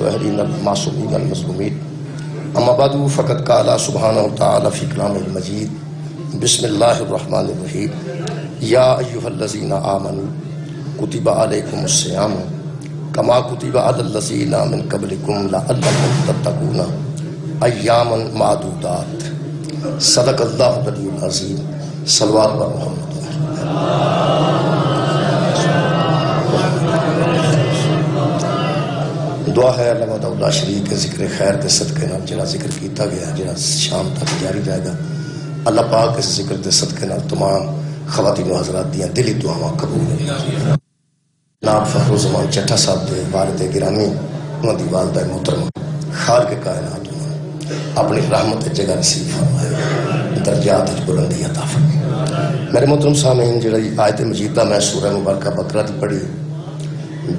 المطهرين المعصومين المظلومين اما بعد فقد قال سبحانه وتعالى في كلامه المجيد بسم الله الرحمن الرحيم يا ايها الذين آمنوا كتب عليكم الصيام كما كتب على الذين من قبلكم لعلكم تتقون ایاما معدودات صدق اللہ العلی العظیم صلوات بر محمد. دعا ہے اللہ تعالیٰ شریک ذکر خیر کے صدقے نال جڑا ذکر کیتا گیا جڑا شام تک جاری رہے گا اللہ پاک اس ذکر کے صدقے نال تمام خواتین و حضرات دیاں دلی دعاواں قبول ہیں. جناب فخر الزمان چٹھا صاحب دے والد گرامی انہاں دی والدہ محترمہ خالق کائنات اپنی رحمت جگہ نصیب فرمائے درجات بلندی عطا فرمائے. میرے محترم سامعین جڑی آیت مجیدہ میں سورہ مبارکہ بقرہ دی پڑھی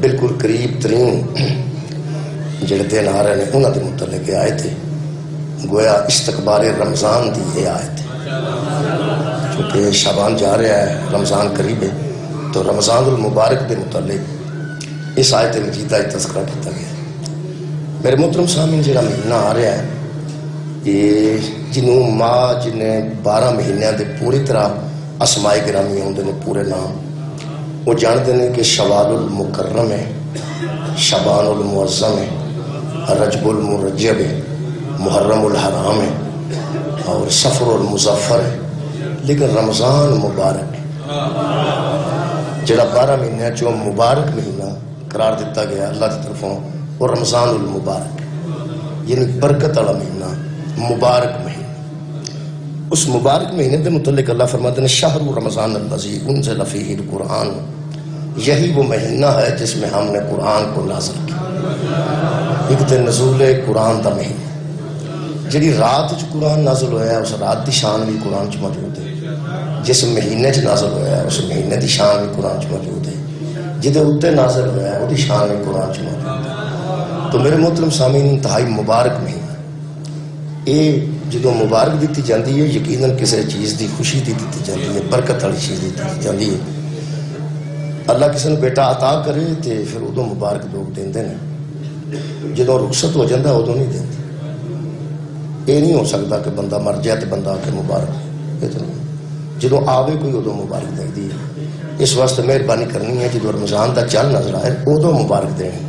بالکل قریب ترین جڑے دن آ رہے ہیں انہاں دے متعلق آیت ہے گویا استقبال رمضان دی یہ آیت ہے چونکہ شعبان جا رہا ہے رمضان قریب ہے تو رمضان المبارک دے متعلق اس آیت مجیدہ تذکرہ کیتا گیا. میرے محترم سامعین جڑا مہینہ آ رہا ہے یہ جنہوں ماں جنہیں 12 مہینے دے پوری طرح اسماء گرامی ہوندے نے پورے نام وہ جانتے ہیں کہ شوال المکرم ہے شعبان المعظم ہے رجب المرجب ہے محرم الحرام ہے اور صفر المظفر ہے لیکن رمضان مبارک جڑا 12 مہینے جو مبارک مہینہ قرار دیتا گیا اللہ کی طرفوں اور رمضان المبارک یعنی برکت والا مہینہ مبارک مہینہ. اس مبارک مہینے دے متعلق اللہ فرماتے ہیں شہر رمضان الذی انزل فیہ القرآن یہی وہ مہینہ ہے جس میں ہم نے قرآن کو نازل کیا. ایک تے نزول قرآن دا مہینہ جڑی رات جو قرآن نازل ہویا ہے اس رات دی شان بھی قرآن چ موجود ہے جس مہینے چ نازل ہویا ہے اس مہینے دی شان بھی قرآن چ موجود ہے جدے اتے نازل ہویا ہے وہ دی شان بھی قرآن چ موجود ہے. تو میرے محترم سامعین انتہائی مبارک مہینہ یہ جدو مبارک دیتی جاندی ہے یقیناً کسی چیز دی خوشی دیتی جاندی ہے برکت والی چیز دیتی جاندی ہے. اللہ کسی نے بیٹا عطا کرے تو پھر ادو مبارک لوگ دیندے ہیں جدو رخصت ہو جاندہ ادو نہیں دیندے. یہ نہیں ہو سکتا کہ بندہ مر جائے تو بندہ آکے مبارک جدو آوے کوئی ادو مبارک دے دی. اس واسطے مہربانی کرنی ہے جدو رمضان دا چل نظر آئے ادو مبارک دینی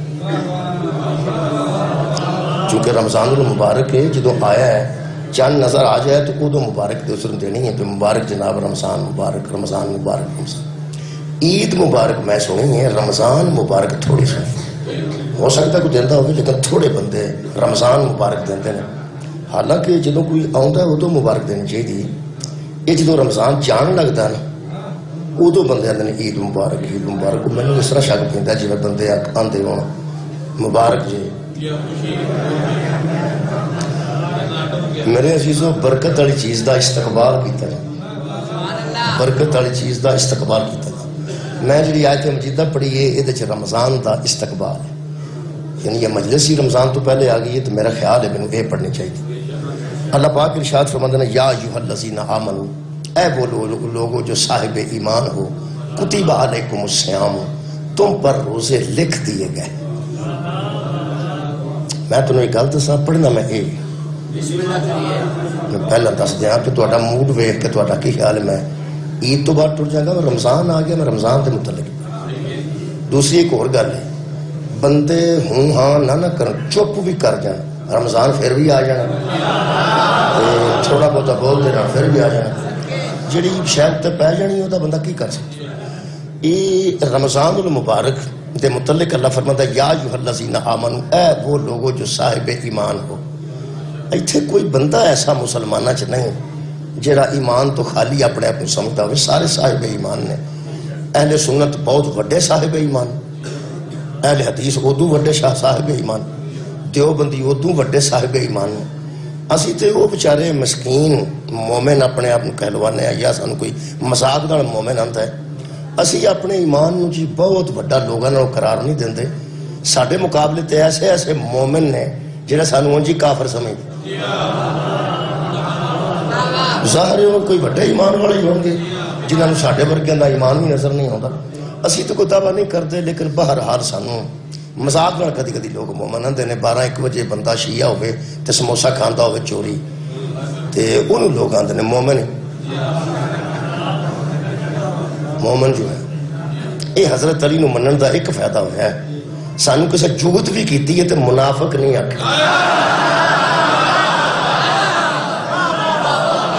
چونکہ رمضان المبارک ہے جدو آیا ہے چند نظر آ جائے تو ادو مبارک دے اسر دینی ہے کہ مبارک جناب رمضان مبارک رمضان مبارک رمضان. عید مبارک میں سنی ہے رمضان مبارک تھوڑی سنی ہو سکتا ہے کوئی دیندہ ہوگی لیکن تھوڑے بندے رمضان مبارک دیندے ہیں. حالانکہ جدو کوئی آؤں ہے ادو مبارک دینی چاہیے یہ جدو رمضان جان لگتا ہے نا ادو بندے آتے ہیں عید مبارک میں نے اس طرح شک پیندا جی بندے آتے ہو مبارک جی. میرے عزیزو برکت والی چیز دا استقبال کیتا جائے برکت والی چیز دا استقبال کیتا جائے. میں جڑی آیت مجیدہ پڑھی ہے یہ رمضان دا استقبال ہے یعنی یہ مجلس ہی رمضان تو پہلے آ گئی ہے تو میرا خیال ہے میں یہ پڑھنی چاہیے. اللہ پاک ارشاد فرماتے ہیں یا ایھا الذین آمنوا اے وہ لوگوں جو صاحب ایمان ہو کتب علیکم الصیام تم پر روزے لکھ دیے گئے. میں تمہیں ایک گل دساں پڑھنا میں یہ پہلا دس دیا کہ تہاڈا موڈ ویکھ کے تہاڈا کی خیال ہے میں عید تو بعد ٹر جاگا رمضان آ گیا میں رمضان کے متعلق. دوسری ایک اور گل ہے بندے ہوں ہاں نہ کرن چپ بھی کر جان رمضان پھر بھی آ جانا تھوڑا بہت بول دینا پھر بھی آ جانا جڑی شاید تے پی جانی وہ بندہ کی کر سکتا. یہ رمضان المبارک دے متعلق اللہ فرماتا ہے یا ایھا الذین آمنوا اے وہ لوگوں جو صاحب ایمان ہو. ایتھے کوئی بندہ ایسا مسلمانہ چ نہیں جڑا ایمان تو خالی اپنے آپ کو سمجھتا ہوئے سارے صاحب ایمان نے. اہل سنت بہت وڈے صاحب ایمان اہل حدیث ادو وڈے صاحب ایمان دیوبندی ادو وڈے صاحب ایمان نے. اسی تے وہ بچارے مسکین مومن اپنے آپ کہلوانے ہیں یا سانو کوئی مذاق نال مومن آندا ہے. اسی اپنے ایمان نو جی بہت وڈا لوگاں نال قرار نہیں دیندے. ساڈے مقابلے تے ایسے مومن نے جڑا سانو انجی کافر سمجھدے. ظاہر ہے کوئی وڈے ایمان والے ہون گے جنہاں نوں ساڈے ورگیاں دا ایمان بھی نظر نہیں آوندا. اسی تو کوئی دعویٰ نہیں کرتے لیکن بہرحال سانو مزاق نال کدی کدی لوگ مومن آندے نے 12-1 بجے بندہ شیعہ ہوئے تے سموسا کھاندا ہوئے چوری تے انہوں لوگ آندے نے مومن جو ہے یہ حضرت علی نو منن دا ایک فائدہ ہوا ہے سانو کسے جگت بھی کیتی ہے تے منافق نہیں آکھے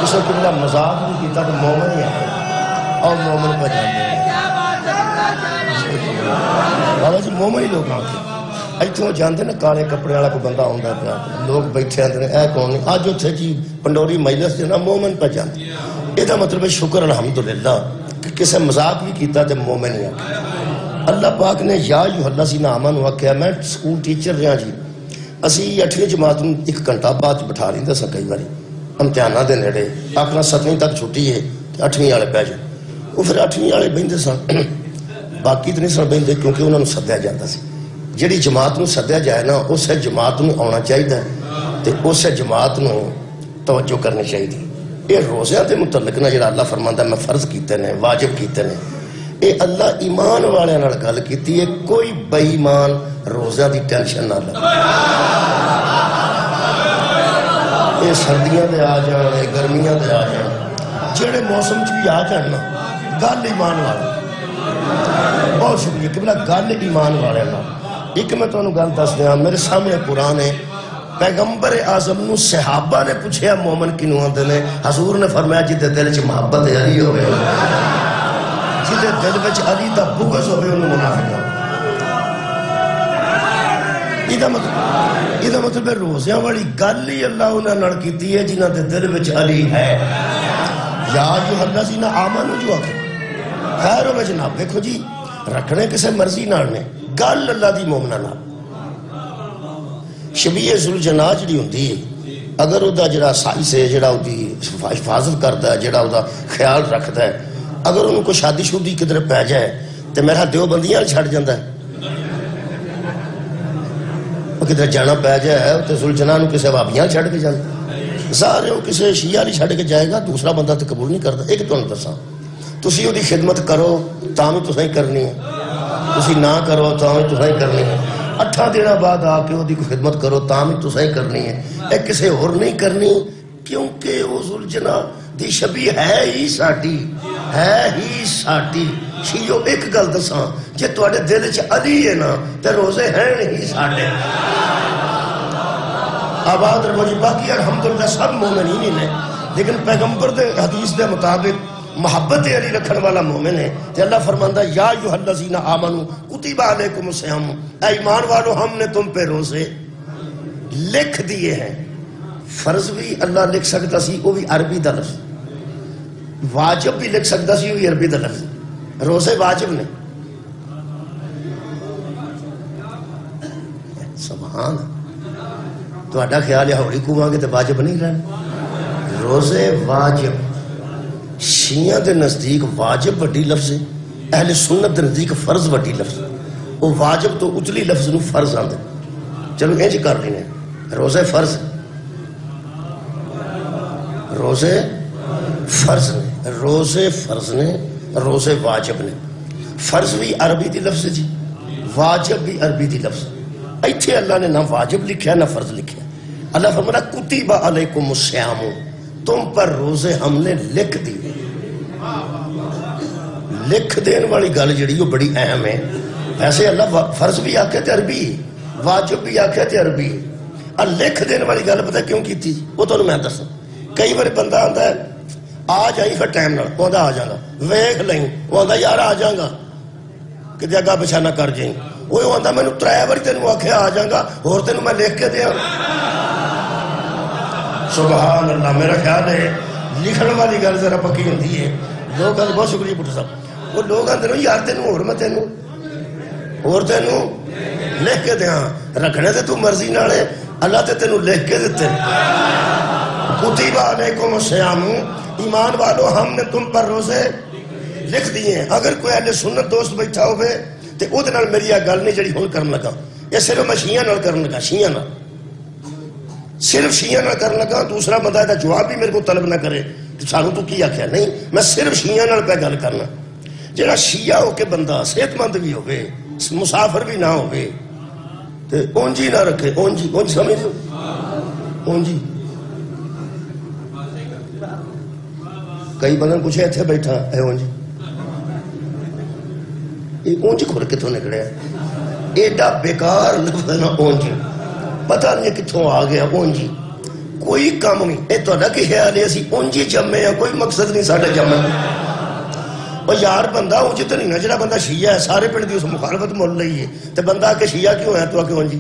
کسے کبلا مزاق بھی کیتا تے مومن ہی آکھے اور مومن پہ جاندے بابا جی مومن ہی لوگ آتے ایتھوں جاندے نا کالے کپڑے والا کوئی بندہ ہوندا پیا لوگ بیٹھے آندے نے اے کون نہیں اج اوتھے جی پنڈوری مجلس نا مومن پہ جاندے یہ مطلب ہے شکر الحمدللہ کہ کسے مذاق بھی کیتا تے مومن ہی آکھے اللہ پاک نے یا ایھا الذین آمنوا آکھیا میں سکول ٹیچر رہا جی اسی 8ویں جماعت میں 1 گھنٹہ بعد بٹھا لیندے سا کئی باری امتحاناں دے نیڑے آکھنا 7ویں تک چھٹی ہے تے 8ویں والے پہ جائیں وہ پھر 8ویں والے بہندے سن باقی تو نہیں سن بہندے کیونکہ انہوں نے سدیا جاتا سی جڑی جماعت نو سدیا جائے نا اسے جماعت نو آنا چاہیے تے اسے جماعت نو توجہ کرنی چاہیے یہ روزیاں دے متعلق نا جڑا اللہ فرماندا میں فرض کیتے نے واجب کیتے نے یہ اللہ ایمان والے نال گل کیتی ہے کوئی بے ایمان روزیاں دی ٹینشن نہ لے یہ سردیاں دے آ جان گرمیاں دے آ جان جڑے موسم چ بھی آ جان نا گل ایمان والا بہت شکریہ کہ بلا گل ایمان والے نا ایک میں تو گل دس دیا میرے سامنے قرآن ہے پیغمبر اعظم نو صحابہ نے پوچھیا مومن کنوں آندے نے حضور نے فرمایا جدے دل چ محبت علی ہوئے جدے دل وچ علی دا بغض ہوئے انہوں منافق یہ مطلب روزیاں والی گل ہی اللہ انہاں نال کیتی ہے جنہاں دے دل وچ علی ہے یا ایھا الذین آمنوا جو آکھے خیر ہوئے جناب دیکھو جی رکھنے کسے مرضی نال نے گل اللہ دی مومنہ نال شبیہ ذوالجناح جڑی ہوندی ہے اگر او دا جڑا سائز ہے جڑا او دی حفاظت کرتا ہے جڑا او دا خیال رکھتا ہے اگر انہوں کو شادی شدی کدھر پہ جائے تو میرا دیوبندیاں چھڑ جاندہ ہے وہ کدھر جانا پہ جائے تو ذوالجناح نو کسے وابیاں چھڑ کے جاندہ ظاہر ہے وہ کسے شیعہ نہیں چھڑ کے جائے گا دوسرا بندہ تو قبول نہیں کرتا ایک تو انہوں دسا تسی وہ دی خدمت کرو تاں تو صحیح کرنی ہے تسی نہ کرو تاں تو صحیح کرنی ہے 8 دن بعد آ کے وہ دی خدمت کرو تاں تو صحیح کرنی ہے ایک کسے اور نہیں کرنی کیونکہ وہ ذوالجناح دی شبیہ ہے ہی ساٹی شیعو ایک گل دساں جے تواڈے دل چ علی ہے نا تے روزے ہیں نہیں ساڈے آباد رہو جی باقی الحمدللہ سب مومنین نے لیکن پیغمبر دے حدیث دے مطابق محبت علی رکھن والا مومن ہے کہ اللہ فرماندہ یا ایھا الذین آمنوا کتب علیکم الصیام اے ایمان والو ہم نے تم پہ روزے لکھ دیے ہیں فرض بھی اللہ لکھ سکتا سی وہ بھی عربی دا لفظ واجب بھی لکھ سکتا سی وہ بھی عربی دا لفظ روزے واجب نے سبحان تو اڈا خیال ہے ہوڑی کو گے تو واجب نہیں رہنا روزے واجب شیعہ دے نزدیک واجب وڈی لفظ ہے اہل سنت دے نزدیک فرض وڈی لفظ وہ واجب تو اتلی لفظ نو فرض آندے چلو انج کر لینے روزے فرض روزے فرض نے روزے واجب نے فرض بھی عربی دی لفظ جی واجب بھی عربی دی لفظ ایتھے اللہ نے نہ واجب لکھیا نہ فرض لکھیا اللہ فرمایا کتب علیکم الصیام تم پر روزے ہم نے لکھ دی لکھ دین والی گل جڑی وہ بڑی اہم ہے ایسے اللہ فرض بھی آکھے تے عربی واجب بھی آکھے تے عربی لکھ دین والی گل پتہ کیوں کی تھی وہ تو میں دساں کئی بار بندہ آندا ہے آ جائیں پھر ٹائم نال آندا آ جاگا ویکھ لیں وہ آندا یار آ جاگا کہ جگہ بچھانا کر جائیں وہ آندا میں 3 بار تینوں آکھیا آ جاگا اور تینوں میں لکھ کے دیا سبحان اللہ میرا خیال ہے لکھن والی گل ذرا پکی ہوندی ہے لوگ بہت شکریہ بھٹو صاحب وہ لوگ آندے نے یار تینوں اور میں تینوں لکھ کے دیاں رکھنے تے تو مرضی نال ہے اللہ تے تینوں لکھ کے دیتے کتب علیکم الصیام ایمان والو ہم نے تم پر روزے لکھ دیے ہیں اگر کوئی اہل سنت دوست بیٹھا ہوئے تے او دے نال میری گل نہیں جڑی ہن کرن لگا یہ صرف میں شیعہ نال کرن لگا شیعہ نال صرف شیعہ نال کرن لگا دوسرا بندہ دا جواب بھی میرے کو طلب نہ کرے کہ سانو تو کی آکھیا نہیں میں صرف شیعہ نال پہ گل کرنا جڑا شیعہ ہو کے بندہ صحت مند بھی ہوئے مسافر بھی نہ ہوئے تے اونجی نہ رکھے، اونجی اونج سمجھ لو، اونجی کئی بندن پوچھے اتنے بیٹھا ہے اونج، یہ اونج کھل کتوں نکلیا؟ ایڈا بیکار لفظ ہے نا اونج، پتہ نہیں کتوں آ گیا اونجی، کوئی کام نہیں۔ اے تہاڈا کی خیال ہے اسی اونجی جمے ہیں؟ کوئی مقصد نہیں ساڈا جمے۔ اور یار بندہ اونج تو نہیں نا جڑا بندہ شیعہ ہے سارے پنڈ دی اس مخالفت مول رہی ہے تے بندہ آ کے شیعہ کیوں ہے تو آ کے اونجی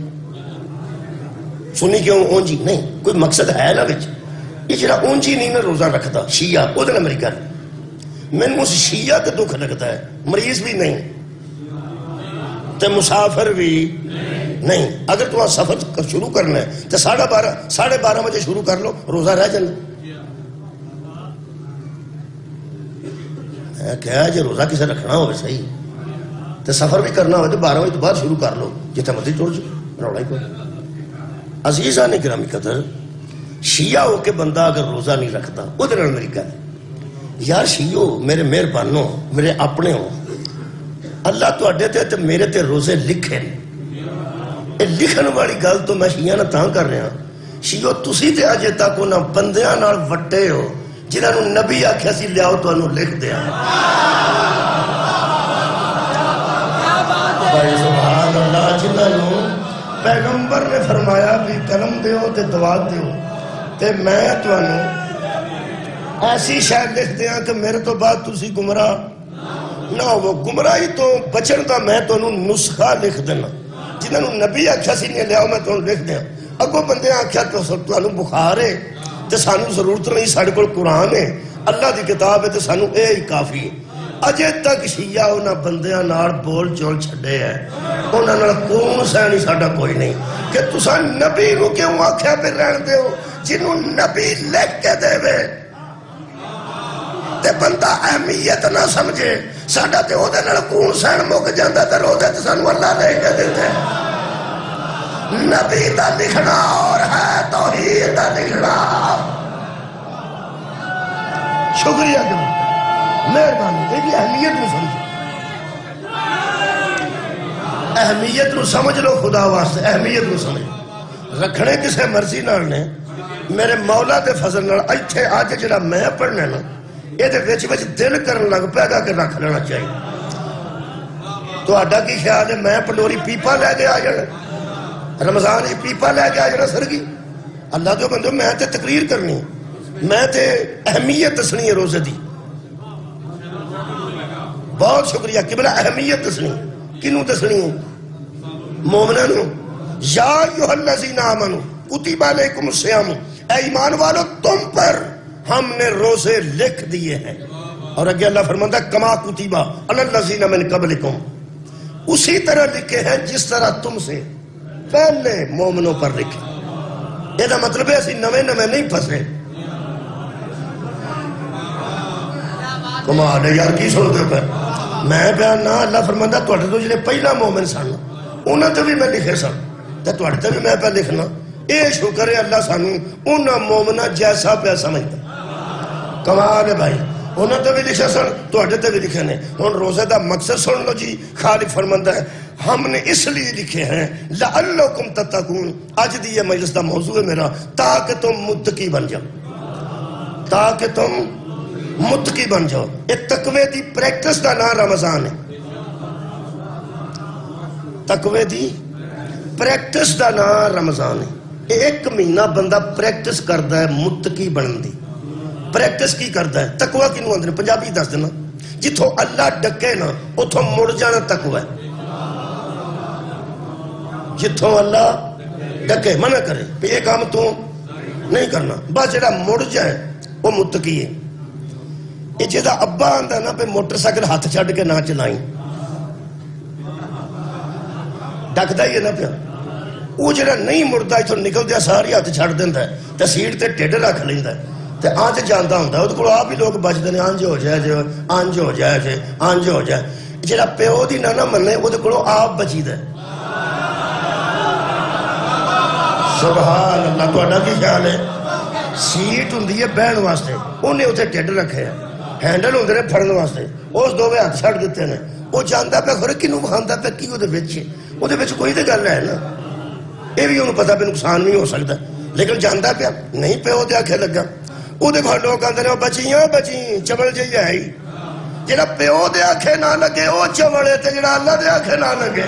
سنی کیوں اونجی؟ نہیں کوئی مقصد ہے نا وچ۔ یہ جڑا اونجی نہیں نا روزہ رکھتا شیعہ، وہ دے میری گل مینوں اس شیعہ تے دکھ لگتا ہے، مریض بھی نہیں تے مسافر بھی نہیں۔ اگر تمہیں سفر شروع کرنا ہے تو 12:30 بجے شروع کر لو، روزہ رہ جانا۔ میں کہا جی روزہ کسے رکھنا ہو صحیح تو سفر بھی کرنا ہو تو 12 بجے تو بعد شروع کر لو، جتنا مرضی ٹر جاؤ، رولا ہی کوئی۔ عزیزان گرامی قدر، شیعہ ہو کے بندہ اگر روزہ نہیں رکھتا، ادھر میری گل یار شیعو میرے مہربانو، میرے اپنے ہو، اللہ تواڈے تے تے میرے تے روزے لکھے، اے لکھن والی گل تو میں شیعہ نہ تاں کر رہا شیعو تسی تے اجے تک انہاں بندیاں نال وٹے ہو جنہاں نوں نبی آکھیا سی لیاؤ تانوں لکھ دیا۔ بھائی سبحان اللہ، جنہاں نوں پیغمبر نے فرمایا بھی قلم دیو تے دوات دیو، تے میں تانوں ایسی شاید لکھ دیا کہ میرے تو بعد تسی گمراہ نہ ہو۔ گمراہی تو بچن دا میں تانوں نسخہ لکھ دینا، جنہاں نوں نبی آکھیا سی نہیں لیاؤ میں تانوں لکھ دیا۔ اگوں بندے آکھیا تو تانوں بخار ہے تے سانوں ضرورت نہیں، ساڈے کول قرآن ہے، اللہ دی کتاب ہے تے سانوں اے ہی کافی ہے۔ اجے تک شیعہ انہاں بندیاں نال بول چول چھڈے ہے، انہاں نال کون سہنی ساڈا کوئی نہیں کہ تساں نبی نوں کیوں آکھیا پہ رہن دیو؟ جنوں نبی لکھ کے دے وے تے بندہ اہمیت نہ سمجھے، ساڈا تے او دے نال کون سہن مک جاندا تے روزے تے سانوں اللہ لے کے دیندا ہے۔ نبی دا لکھنا اور ہے توحید دا لکھنا۔ شکریہ کہ مہربانی، یہ اہمیت نو سمجھو، اہمیت نو سمجھ لو، خدا واسطے اہمیت نو سمجھو۔ رکھنے کسے مرضی نال نے، میرے مولا دے فضل نال ایتھے اج جڑا میں پڑھنا نا یہ دے وچ وچ دل کرن لگ پیدا کے رکھ لینا چاہیے۔ تہاڈا کی خیال ہے میں پنڈوری پیپا لے کے آ جانا، رمضان ہی پیپا لے کے آ جانا سرگی؟ اللہ جو بندو میں تے تقریر کرنی، میں تے اہمیت دسنی ہے روزے دی۔ بہت شکریہ قبلہ، اہمیت دسنی کنوں دسنی ہے؟ مومنوں نوں۔ یا ایھا الذین آمنوا کتب علیکم الصیام، اے ایمان والو تم پر ہم نے روزے لکھ دیے ہیں، اور اگے اللہ فرماتا ہے کما کتب علی الذین من قبلکم، اسی طرح لکھے ہیں جس طرح تم سے پہلے مومنوں پر لکھے۔ یہ مطلب ہے اسی نویں نہیں پھنسے۔ کمال ہے یار، کی سن دے پہ میں بیان نہ، اللہ فرماتا تواڈے تو جڑے پہلا مومن سن انہاں تے بھی میں لکھے سن تے تواڈے تے بھی میں پہ لکھنا۔ اے شکر ہے اللہ سانوں انہاں مومناں جیسا پہ سمجھدا۔ کمال ہے بھائی، انہاں تے بھی لکھے سن تواڈے تے بھی لکھے نے۔ ہن روزے دا مقصد سن لو جی، خالق فرماندا ہے ہم نے اس لیے لکھے ہیں لعلکم تتقون، اج دی یہ مجلس دا موضوع ہے میرا، تاکہ تم متقی بن جاؤ، تاکہ تم متقی بن جاؤ۔ یہ تقوی دی پریکٹس دا نام رمضان ہے، تقوی دی پریکٹس دا نام رمضان ہے۔ ایک مہینہ بندہ پریکٹس کردا ہے متقی بنن دی۔ پریکٹس کی کردا ہے؟ تقوی کینوں آندے نے پنجابی دس دینا، جتھوں اللہ ڈکے نا اتھوں مڑ جانا تقوی ہے۔ جتھوں اللہ ڈکے منع کرے کہ یہ کام تو نہیں کرنا، بس جڑا مڑ جائے وہ متقی ہے۔ یہ جہاں ابا آندا نا پہ موٹر سائیکل ہاتھ چھڈ کے نہ چلائیں، ڈکدا ہی ہے نا پیا، وہ جڑا نہیں مڑدا اتھوں نکلدیا ساری ہاتھ چھڈ دیندا ہے تے سیٹ تے ٹھڈ رکھ لیندا ہے تے آنج جاندا ہوندا، وہ کول آپ ہی لوگ بچدے نے آنج ہو جائے جے، آنج ہو جائے جے، آنج ہو جائے۔ جڑا پیو دی نہ منے وہ کول آپ بچیدا ہے۔ سبحان اللہ، تہاڈا کی خیال ہے؟ سیٹ ہوندی ہے بہن واسطے، انہیں اتنے ٹھڈ رکھے ہے، ہینڈل ہوندے نے پھڑن واسطے، اس دوویں ہاتھ چھڈ دیتے نے، وہ جاندا پہ خورے کنوں کھاندا پہ کی وہ دے وچ کوئی تے گل ہے نا۔ یہ بھی انہوں پتا بھی نقصان بھی ہو سکتا ہے لیکن جانتا پیا نہیں پیو دے آکھے لگا وہ دے گھر لوگ کہتے ہیں بچیاں بچی چبل جی ہے ہی جڑا پیو دے آکھے نہ لگے وہ چبل ہے جڑا اللہ دے آکھے نہ لگے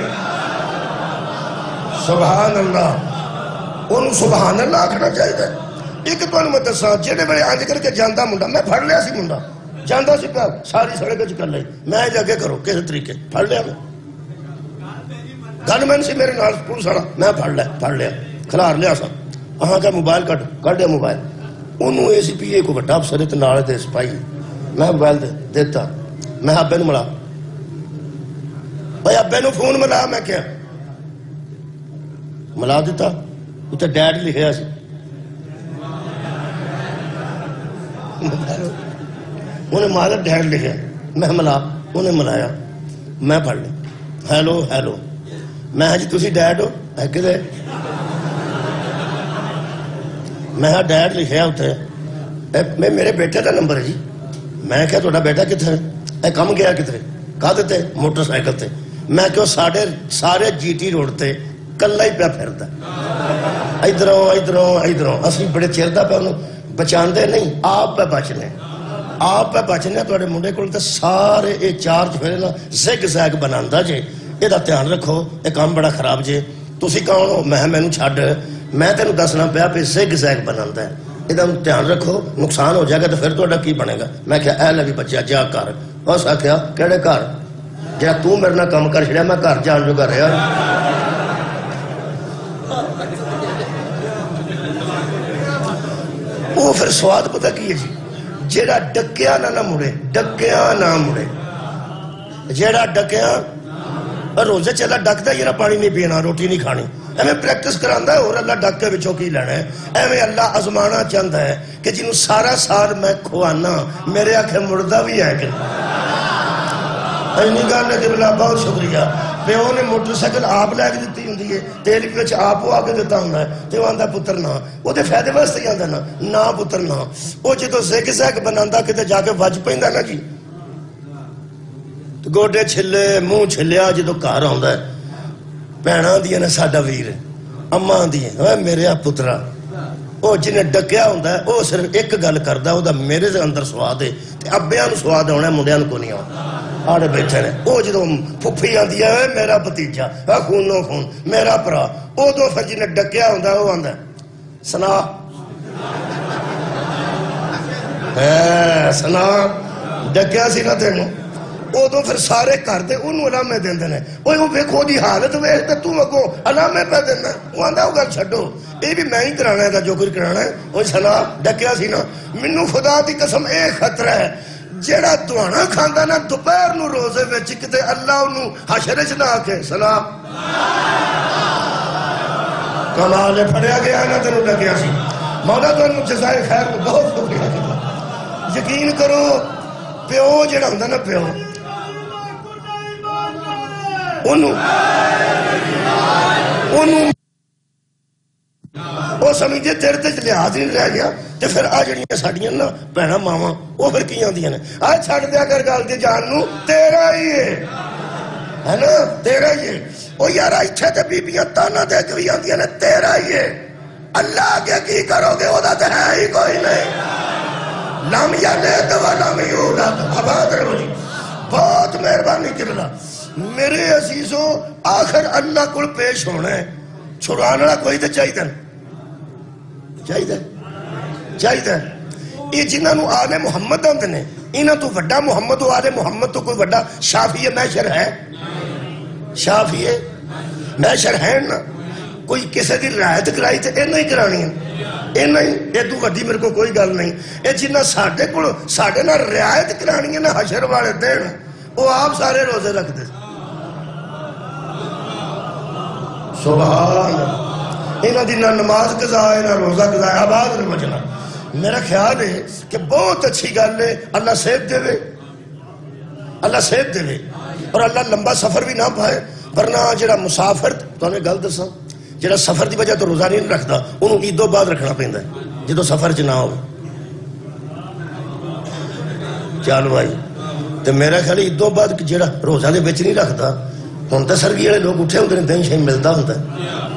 سبحان اللہ انہوں سبحان اللہ آکھنا چاہیے ایک تو انہوں میں دسا جڑے بڑے آنج کر کے جانتا منڈا میں پھڑ لیا سی منڈا جانتا سی پیا ساری سڑک کر لئی میں جگہ کرو کس طریقے پھڑ لیا میں گن مین سی میرے نال پولیس والا میں پھڑ لیا کھلار لیا سا وہاں کا موبائل کٹ دیا موبائل انہوں اے سی پی اے کو بٹا افسر تے نال دے سپاہی میں موبائل دیتا میں ابے نو ملا بھائی ابے نو فون ملا میں کیا ملا دیتا اتنے ڈیڈ لکھیا سی انہیں مالا ڈیڈ لکھیا میں ملا انہیں ملایا میں پڑھ لیا ہیلو ہیلو میں ہاں جی تسی ڈیڈ ہو ہے کدے میں ہاں ڈیڈ لکھیا اتنے میرے بیٹے کا نمبر ہے جی میں کیا تھوڑا بیٹا کتنے اے کم گیا کتنے کہا دیتے موٹر سائیکل تے میں کہو سارے جی ٹی روڈ تے کلا ہی پیا پھرتا ادھروں اسی بڑے چیردہ پہ انہوں بچاندے نہیں آپ پہ بچنے توڑے منڈے کول تے سارے اے چار چفیرے نا زگ زیگ بناندہ جے یہ دا تیان رکھو یہ کام بڑا خراب جے تسی کون ہو میں نو چھاڑ میں تینو دسنا پیا پہ زگ زیگ بناندہ ہے یہ دا تیان رکھو نقصان ہو جائے گا تو پھر توڑا کی بنے گا میں کہا اے لگی بچہ جا کر بس آکھیا کیڑے کار جا تو میرے نا کام کر چھڑیا میں کار جان جو کر رہا وہ پھر سواد پتہ کی ہے جی جیڑا ڈکیا نہ مڑے جیڑا ڈکیا روزے چلا ڈکتا یہ نہ پانی نہیں پینا روٹی نہیں کھانی ایمیں پریکٹس کراندہ ہے اور اللہ ڈک کے بچوں کی لینا ہے ایمیں اللہ ازمانا چاہتا ہے کہ جنہوں سارا سال میں کھوانا میرے آنکھیں مردہ بھی ہے کہ اینی گالنے دبلا بہت شکریہ پیو نے موٹر سائیکل آپ لے کے دیتی ہوں دیئے تیل کی وچ آپ وہ آگے دیتا ہوں تے وہ آندہ پتر نہ وہ دے فیدے واسطے آندہ نا پتر نہ وہ جدو زیگ زیگ بناندہ کتے جا کے وج پہندہ نا جی گوڑے چھلے منہ چھلیا جدو کار آندہ ہے پینا دیا نا ساڑھا ویر اماں دیا میرے پترہ وہ جنہیں ڈکیا ہوندہ ہے وہ صرف ایک گل کردہ وہ دا میرے سے اندر سواد ہے ابیان سواد ہونا ہے مڈیان کو نہیں ہونا آڑے بیٹھے نے وہ جدو پھپھی آندی ہے میرا بتیجا خونوں خون میرا پرا وہ دو پھر جنہیں ڈکیا ہوندہ ہے وہ آندہ ہے سنا ڈکیا سی نہ تینوں وہ تو پھر سارے کر دے انہوں علامے دین دینے وہ ویکھو دی حالت ویکھتے تو مگو علامے پہ دینا وہ آندہ وہ گل چھڑو یہ بھی میں ہی کرانا ہے جو کچھ کرانا ہے وہ سنا ڈکیا سی نا منو خدا دی قسم ایک خطرہ ہے جیڑا دوانا کھاندہ نا دوپہر نو روزے میں چکتے اللہ انہوں حشرش نہ آکے سلام کمالے پھڑیا گیا نا تنو ڈکیا سی مولا تو انہوں جزائے خیر کو بہت شکریہ کیا یقین کرو پیو جیڑا ہوندہ نا پیو انہوں وہ سمجھے تیرے تے لحاظ نہیں رہ گیا تے پھر آ جڑیاں ساڑیاں نا پہنا ماما وہ پھر کیاں دیا نے آج چھاڑ دیا کر گال دی جاننو تیرا ہی ہے نا تیرا ہی ہے وہ یارا اچھے تے بی بیاں تانا دے جو یہاں دیا نے تیرا ہی ہے اللہ آگے کی کرو گے وہ دا تے ہے ہی کوئی نہیں لام یا لیت والا میں یولا آباد رہو جی بہت مہربانی کرنا میرے عزیزوں آخر اللہ کو پیش ہونا ہے چھڑانا کوئی تے چاہیے یہ جنہاں نو آل محمد آندے نے انہاں تو وڈا محمد و آل محمد تو کوئی وڈا شافی محشر ہے شافی محشر ہے نا کوئی کسے دی رعایت کرائی تے اے نہیں کرانی ہے اے نہیں اے تو وڈی میرے کو کوئی گل نہیں اے جنہاں ساڑھے نا رعایت کرانی ہے نا حشر والے دین وہ آپ سارے روزے رکھ دے سبحان انہاں دی نہ نماز قضا ہے نہ روزہ قضا ہے آباد رمجنا میرا خیال ہے کہ بہت اچھی گل ہے اللہ صحت دے وے اور اللہ لمبا سفر بھی نہ پائے ورنہ جڑا مسافر تو انہیں گل دساں جڑا سفر دی وجہ تو روزہ نہیں رکھتا انہوں عیدوں بعد رکھنا پیندا ہے جدو سفر چ نہ ہو چلو بھائی تو میرا خیال عیدوں بعد جڑا روزہ دے وچ نہیں رکھتا ہن تے سرگی والے لوگ اٹھے ہوندے نے دین شے ملدا ہوندا ہے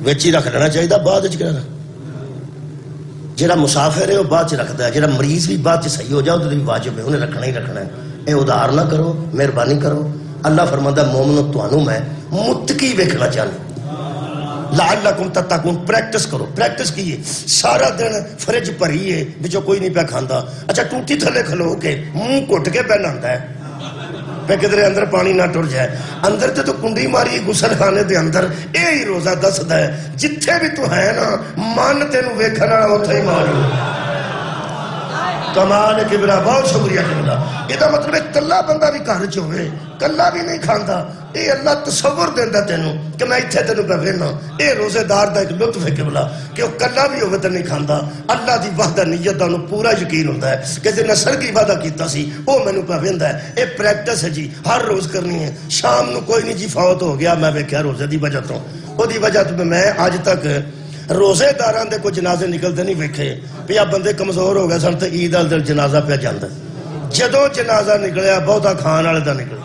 وچ ہی رکھ لینا چاہیے، بعد وچ کرنا۔ جہاں مسافر ہے وہ بعد چ رکھتا ہے، جہاں مریض بھی بعد چ صحیح ہو جائے وہ بھی واجب ہے، انہیں رکھنا ہی رکھنا ہے۔ اے ادھار نہ کرو، مہربانی کرو۔ اللہ فرماتا ہے مومنو تانوں میں متقی ویکھنا چاہنا، لعلکم تتقون۔ پریکٹس کرو، پریکٹس کیے۔ سارا دن فرج بھری ہے بچوں کوئی نہیں پیا کھاندا، اچھا ٹوٹی تھلے کھلو کے منہ گھٹ کے پہ نہاندا ہے پہ کدھر اندر پانی نہ ٹر جائے۔ اندر تے تو کنڈی ماری غسل خانے دے اندر، یہی روزہ دسدا ہے جتھے بھی تو ہے نا من تینوں ویکھن والا اوتھے ہی ماری۔ کمال کبلا، بہت شکریہ کبلا۔ یہ مطلب ہے کلا بندہ بھی گھر چ ہوئے، کلا بھی نہیں کھاندا، یہ اللہ تصور دیندا تینوں کہ میں اتنے تینوں پہ وینا۔ یہ روزے دار دا ایک لطف ہے کبلا کہ وہ کلا بھی ہوئے تو نہیں کھاندا، اللہ دی وحدانیت دا انہوں پورا یقین ہوتا ہے کہ جنہیں سرگی وعدہ کیتا سی وہ مینوں پہ ویندا ہے۔ یہ پریکٹس ہے جی، ہر روز کرنی ہے۔ شام نو کوئی نہیں جی فوت ہو گیا میں ویکھیا روزے دی وجہ تو، وہ دی وجہ تو میں اج تک روزے داران دے کوئی جنازے نکلتے نہیں ویکھے پیا، بندے کمزور ہو گئے سن تے عید والے دن جنازہ پہ جاندا، جدوں جنازہ نکلیا بہتا کھان والے دا نکل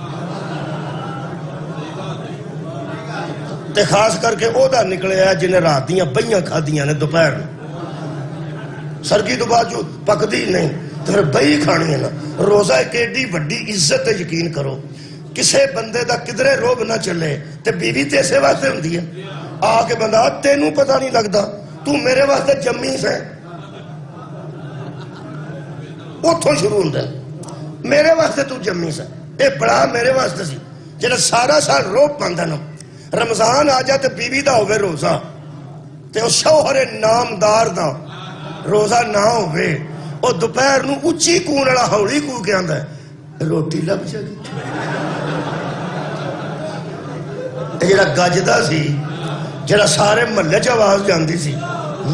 تے خاص کر کے او دا نکلیا جنہیں رات دیاں بہیاں کھادیاں نے دوپہر سرگی تو بعد جو پکدی نہیں تو پھر بہی کھانی ہے نا۔ روزہ ایک ایڈی وڈی عزت ہے، یقین کرو کسے بندے دا کدرے روب نہ چلے تے بیوی تے اسے واسطے ہوندی ہے۔ آ کے بندہ تینوں پتہ نہیں لگتا تو میرے واسطے جمی سے اتوں شروع ہوتا ہے، میرے واسطے تو جمی سے، اے بڑا میرے واسطے سی جنہیں سارا سال روب پاندا نا۔ رمضان آ جائے تو بیوی دا ہوئے روزہ تے او شوہر نامدار دا روزہ نہ ہوئے، او دوپہر نو اچھی کون والا ہولی کو کے آندا ہے روٹی لب جائے گی۔ جڑا گجدا سی، جڑا سارے محلے چ آواز جاندی سی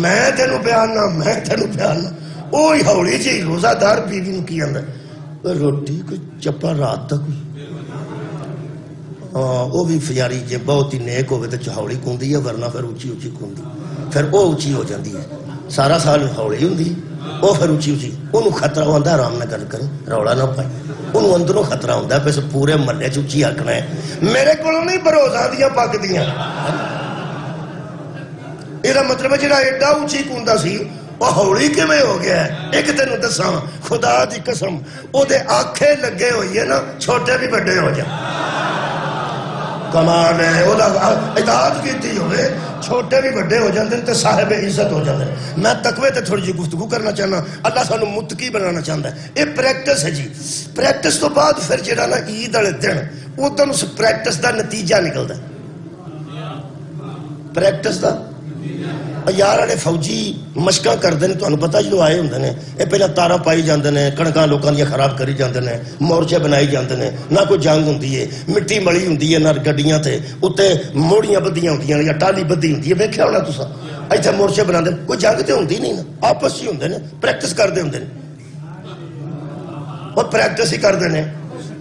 میں تینوں پیارنا میں تینوں پیارنا، وہی ہولی جی روزہ دار بیوی نو کی آندا ہے روٹی کوئی چپا رات تک وہ بھی فیاری جے بہت ہی نیک ہوئے تو چہوڑی کھوندی ہے، ورنہ پھر اچھی اچھی کھوندی، پھر وہ اچھی ہو جاندی ہے۔ سارا سال ہولی ہوندی وہ پھر اچھی اچھی، انہوں خطرہ ہوندہ آرام نہ گل کریں رولا نہ پائے، انہوں اندروں خطرہ ہوندہ ہے پیسے پورے محلے چ اچھی آکھنا ہے میرے کو نہیں بروزہ دیاں پاک دیاں۔ یہ مطلب ہے جڑا ایڈا اچھی کھوندا سی وہ ہولی کے میں ہو گیا ہے۔ ایک دن دساں خدا دی قسم او دے آنکھیں لگے ہوئی ہے نا چھوٹے بھی بڑے ہو جائیں، کمال ہے وہ اطاعت کیتی ہوئے چھوٹے بھی بڑے ہو جاندے تے صاحب عزت ہو جاندے۔ میں تقوی تے تھوڑی جی گفتگو کرنا چاہنا، اللہ سانو متقی بنانا چاہتا ہے۔ یہ پریکٹس ہے جی، پریکٹس تو بعد پھر جڑا نا عید والے دن ادھر اس پریکٹس دا نتیجہ نکلدا ہے۔ پریکٹس دا یار والے فوجی مشقاں کرتے ہیں، تمہیں پتا جو آئے ہوندے نے یہ پہلے تارا پائی جاندے نے، کڑکاں لوکاں دی خراب کری جاندے نے، مورچے بنائی جاندے نے، نہ کوئی جنگ ہوندی ہے، مٹی ملی ہوندی ہے، نہ گڈیاں تے اوتے موڑیاں بدیاں ہوندیاں یا ٹالی بدی ہوندی ہے، ویکھیا ہونا تساں ایتھے مورچے بناندے، کوئی جنگ تے ہوندی نہیں نا، آپس ہی ہوندے نے، پریکٹس کردے ہوندے نے، اور پریکٹس ہی کردے نے،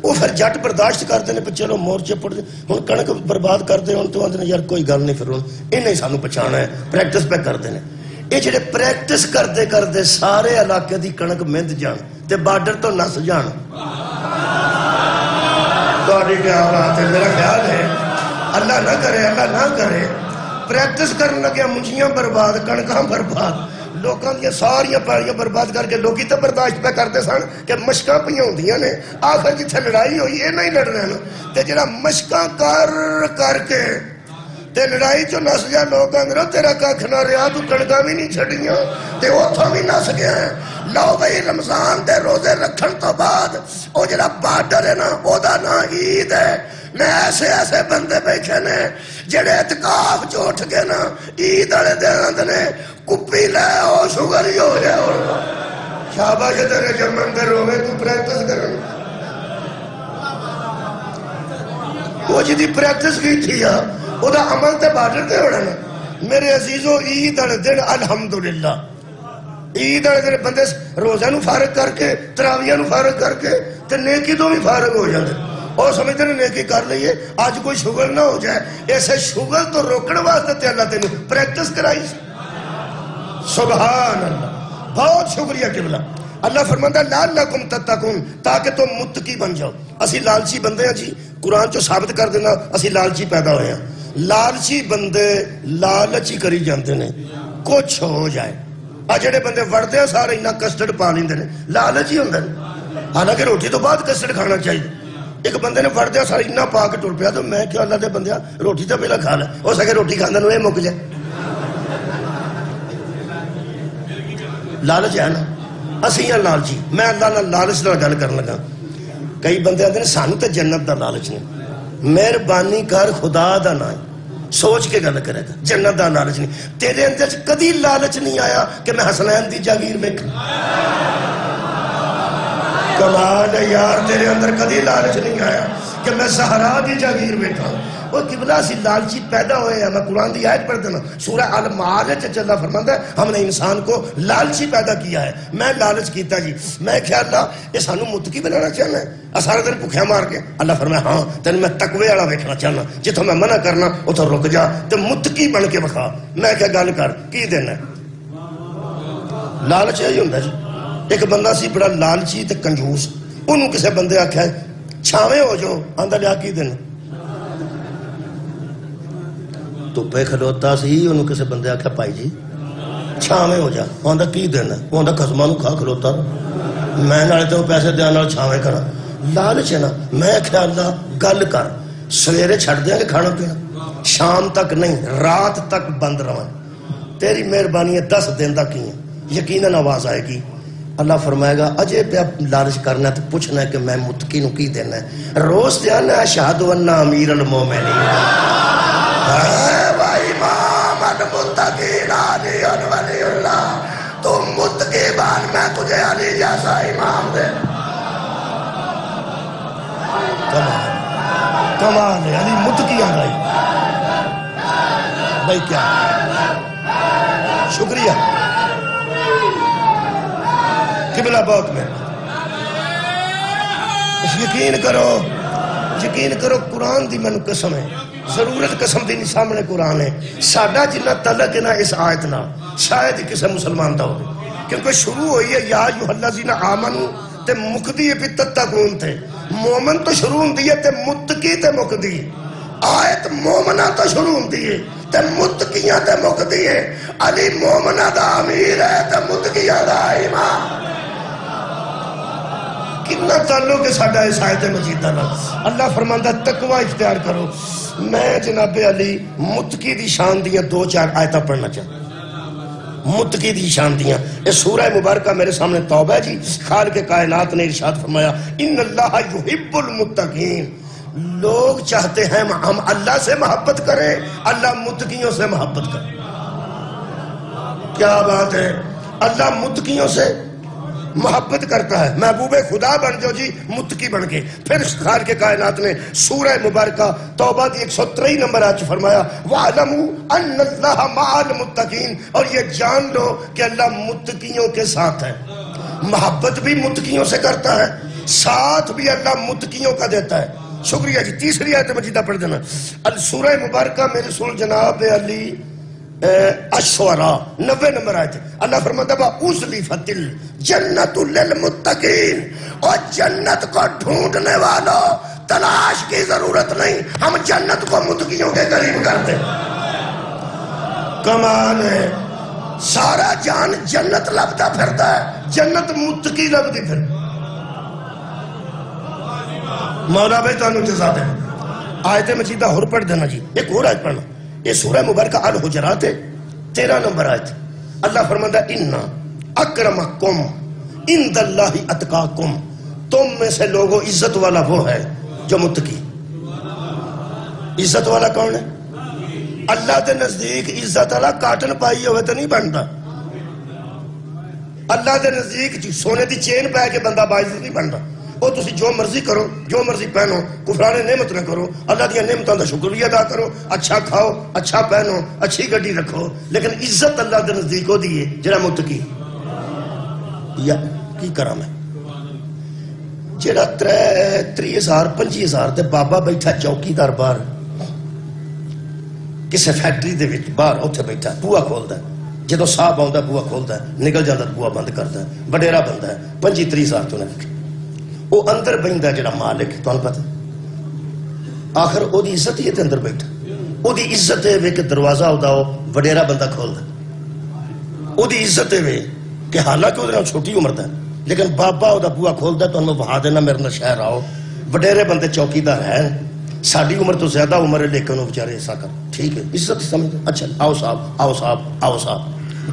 وہ پھر جٹ برداشت کرتے ہیں پہ چلو مورچے پڑھ دے ہوں کنک برباد کرتے ہیں تو آتے ہیں یار کوئی گل نہیں، پھر انہیں سانو پچھانا ہے، پریکٹس پہ کرتے ہیں۔ یہ جڑے پریکٹس کرتے کرتے سارے علاقے دی کنک مند جان تے بارڈر تو نس جان۔ کیا بات ہے، میرا خیال ہے اللہ نہ کرے، اللہ نہ کرے پریکٹس کرنے لگے منجیاں برباد، کنکاں برباد، لوکاں دیا ساریاں پیڑیاں برباد کر کے لوگی تو برداشت پہ کرتے سن کہ مشکاں پہ ہوندیاں نے، آخر جتھے لڑائی ہوئی یہ نہیں لڑ رہے تے جڑا مشکاں کر کے تے لڑائی چو نس گیا لوگ اندروں تیرا کھ نہ رہا تو کڑکاں بھی نہیں چھڑیاں تے اتھوں بھی نس گیا ہے۔ لو بھئی رمضان دے روزے رکھن تو بعد او جڑا بارڈر ہے نا او دا نا عید ہے۔ میں ایسے ایسے بندے بیٹھے نے جڑے اعتکاف جو اٹھ گئے نا عید والے دن نے کپی لے او شوگر ہی ہو جائے اور شاباش تیرے جمن دے روے تو پریکٹس کرن وہ جدی پریکٹس کی تھی او دا عمل تے بارڈر تے ہونا نا۔ میرے عزیزو عید والے دن الحمدللہ عید والے دن بندے روزہ نو فارغ کر کے تراویہ نو فارغ کر کے تے نیکی تو بھی فارغ ہو جاتے اور سمجھتے ہیں نیکی کر لئیے آج کوئی شغل نہ ہو جائے۔ ایسے شغل تو روکنے واسطے تے اللہ تینوں پریکٹس کرائی۔ سبحان اللہ، بہت شکریہ قبلہ۔ اللہ فرماتا ہے لعلکم تتقون، تاکہ تم متقی بن جاؤ۔ اسی لالچی بندے ہیں جی، قرآن چو ثابت کر دینا اسی لالچی پیدا ہوئے ہیں۔ لالچی بندے لالچ ہی کری جاندے نے کچھ ہو جائے. آ جڑے بندے وڑدے ہیں سارے انہاں کسٹرڈ پا لیندے نے لالچ ہی ہوندے نے. حالانکہ روٹی تو بعد کسٹرڈ کھانا چاہیے. ایک بندے نے وڑدے سارے انہاں پا کے ٹر پیا تو میں کیا اللہ دے بندیا روٹی تو پہلا کھا لے ہو سکے روٹی کھاندے نوں اے مک جائے. لالچ ہے نا اسی ہاں لالچی. میں اللہ نال لالچ نال گل کرن لگا. کئی بندے آندے نے سانوں تے جنت دا لالچ نہیں. مہربانی کر خدا دا نام سوچ کے گل کرے گا. جنت دا لالچ نہیں. تیرے اندر کدی لالچ نہیں آیا کہ میں حسنین دی جاگیر ویکھاں. کمال ہے یار تیرے اندر کدی لالچ نہیں آیا کہ میں زہرا دی جاگیر ویکھاں. وہ قبلہ سی لالچی پیدا ہوئے ہیں. میں قرآن دی آیت پڑھ دینا سورہ المعارج اللہ فرماتا ہے ہم نے انسان کو لالچی پیدا کیا ہے. میں لالچ کیتا جی. میں کیا اللہ یہ سانو متقی بنانا چاہنا ہے سارے دن بھوکھیا مار کے. اللہ فرمایا ہاں تین میں تقوی والا ویکھنا چاہنا. جتوں میں منع کرنا اتوں رک جا تے متقی بن کے بکھا. میں کیا گل کر کی دینا لالچ یہی ہوندا جی. ایک بندہ سی بڑا لالچی تے کنجوس. انہوں کسے بندے آکھیا چھاویں ہو جو آندا لیا کی دینا. تو پہ کھلوتا سی انہوں کسے بندے آکھیا پائی جی چھاویں ہو جا. آندا کی دینا. آندا قسماں نوں کھا کھلوتا میں نالے تے پیسے دیاں نال چھاویں کرا. لالچ ہے نا. میں کہیا اللہ گل کر سویرے چھڑ دیاں گے کھانا پینا شام تک نہیں رات تک بند رہاں. تیری مہربانی ہے 10 دن دا کی ہے یقیناً آواز آئے گی. اللہ فرمائے گا اجے پہ لالچ کرنا تو پوچھنا ہے کہ میں متقی نو کی دینا ہے. روز دیانا اشہد ان امیر المومنین امام المتقین علی ولی اللہ. تم متقی بان میں تجھے علی جیسا امام دے. کمال ہے علی متقی آنگائی بھائی کیا شکریہ قبلہ بہت میں. یقین کرو قرآن دی منو قسم ہے ضرورت قسم دی نہیں سامنے قرآن ہے. ساڈا جنہ تعلق ہے نا اس آیت نا شاید ہی کسی مسلمان دا ہو کیونکہ شروع ہوئی ہے یا ایھا الذین آمنو تے مقدی پہ تتقون تھے. مومن تو شروع ہوندی ہے تے متقی تے مقدی. آیت مومنہ تو شروع ہوندی ہے تے متقیاں تے مقدی ہے. علی مومنہ دا امیر ہے تے متقیاں دا امام. کتنا تعلق ہے ساڈا اس آیت مجیدہ نال. اللہ فرماندا تقوی اختیار کرو. میں جناب علی متقی دی شان دیاں 2-4 آیتاں پڑھنا چاہتا. متقی دی شان دیاں یہ سورہ مبارکہ میرے سامنے توبہ ہے جی. خالق کائنات نے ارشاد فرمایا ان اللہ یحب المتقین. لوگ چاہتے ہیں ہم اللہ سے محبت کریں اللہ متقیوں سے محبت کریں. کیا بات ہے. اللہ متقیوں سے محبت کرتا ہے. محبوب خدا بن جو جی متقی بن کے. پھر خالق کائنات نے سورہ مبارکہ توبہ دی 123 نمبر آج فرمایا وَعْلَمُوا أَنَّ اللَّهَ مَعَ الْمُتَّقِينَ. اور یہ جان لو کہ اللہ متقیوں کے ساتھ ہے. محبت بھی متقیوں سے کرتا ہے ساتھ بھی اللہ متقیوں کا دیتا ہے. شکریہ جی. تیسری آیت مجیدہ پڑھ دینا سورہ مبارکہ میرے رسول جناب علی اشعراء 90 نمبر آیت. اللہ فرماتا ہے وَأُزْلِفَتِ الْجَنَّةُ لِلْمُتَّقِينَ. اور جنت کو ڈھونڈنے والوں تلاش کی ضرورت نہیں ہم جنت کو متقیوں کے قریب کرتے. کمال ہے. سارا جان جنت لبتا پھرتا ہے جنت متقی لبتی پھر. مولا بھائی تانوں جزا دے. آیت مجیدہ اور پڑھ دینا جی. ایک اور آیت پڑھنا یہ سورہ مبارکہ الحجرات ہے 13 نمبر آیت. اللہ فرماتا ہے اِنَّا اکرمکم عند اللہ اتقاکم. تم میں سے لوگوں عزت والا وہ ہے جو متقی. عزت والا کون ہے؟ اللہ دے نزدیک عزت والا کاٹن پائی ہوئے تو نہیں بنتا. اللہ دے نزدیک سونے دی چین پہ کے بندہ باعزت نہیں بنتا. وہ تسی جو مرضی کرو جو مرضی پہنو کفران نعمت نہ کرو اللہ دیا نعمتوں کا شکریہ ادا کرو اچھا کھاؤ اچھا پہنو اچھی گڈی رکھو لیکن عزت اللہ دے نزدیک ہو دیئے جڑا متقی. یا کی کرا میں جڑا 30,000 35,000 تے بابا بیٹھا چوکی دار باہر کسے فیکٹری دے وچ باہر اوتھے بیٹھا بوا کھولدا ہے جدوں صاحب آوندا بوا کھولدا ہے نکل جاندا بوا بند کردا ہے وڈیرا بندہ ہے 35-30,000 تو نہ وہ اندر بہندا جڑا مالک تانوں پتہ آخر او دی عزت ہی تے اندر بیٹھا وہ عزت ہے کہ دروازہ ہوتا ہو وڈیرا بندہ کھولتا، وہ عزت ہے کہ حالانکہ وہ چھوٹی عمر دا لیکن بابا وہ بوا کھولتا تو میں بہا دینا میرے نال شہر آؤ، وڈیرے بندے چوکیدار ہیں، ساری عمر تو زیادہ عمر ہے لیکن وہ بیچارے ایسا کر، ٹھیک ہے عزت سمجھ، اچھا آؤ صاحب آؤ صاحب آؤ صاحب،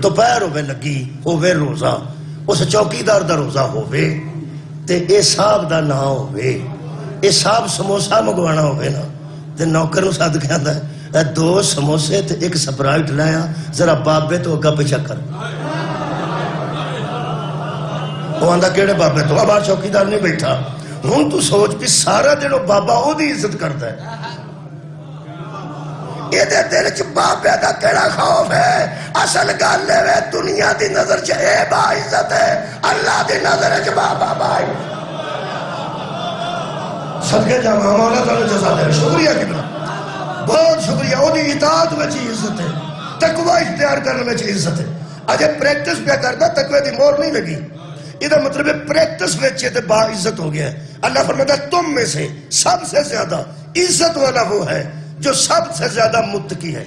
دوپہر ہوے لگی ہوے روزہ، اس چوکیدار دا روزہ ہوے تے اے صاحب دا نہ ہوے، اے صاحب سموسا منگوانا ہوے نا تے نوکر نو سد کے آندا ہے 2 سموسے تے 1 سپرائٹ لایا ذرا بابے تو اگا پیچھا کر، وہ آندا کیڑے بابے تو اب چوکیدار نہیں بیٹھا، ہوں تو سوچ بھی سارا دن بابا وہ دی عزت کرتا ہے، یہ دل چ بابے دا کیڑا خوف ہے، اصل گل ہے دنیا دی نظر چ اے با عزت ہے، اللہ دی نظر چ بابا بائی صدقے جاواں مولا تعالی جزا دے، شکریہ کتنا بہت شکریہ، وہ دی اطاعت وچ عزت ہے، تقوی اختیار کرنے وچ عزت ہے، اجے پریکٹس پہ کردا تقوی دی مور نہیں لگی، یہ مطلب ہے پریکٹس وچ تے با عزت ہو گیا ہے۔ اللہ فرماتا ہے تم میں سے سب سے زیادہ عزت والا وہ ہے جو سب سے زیادہ متقی ہے،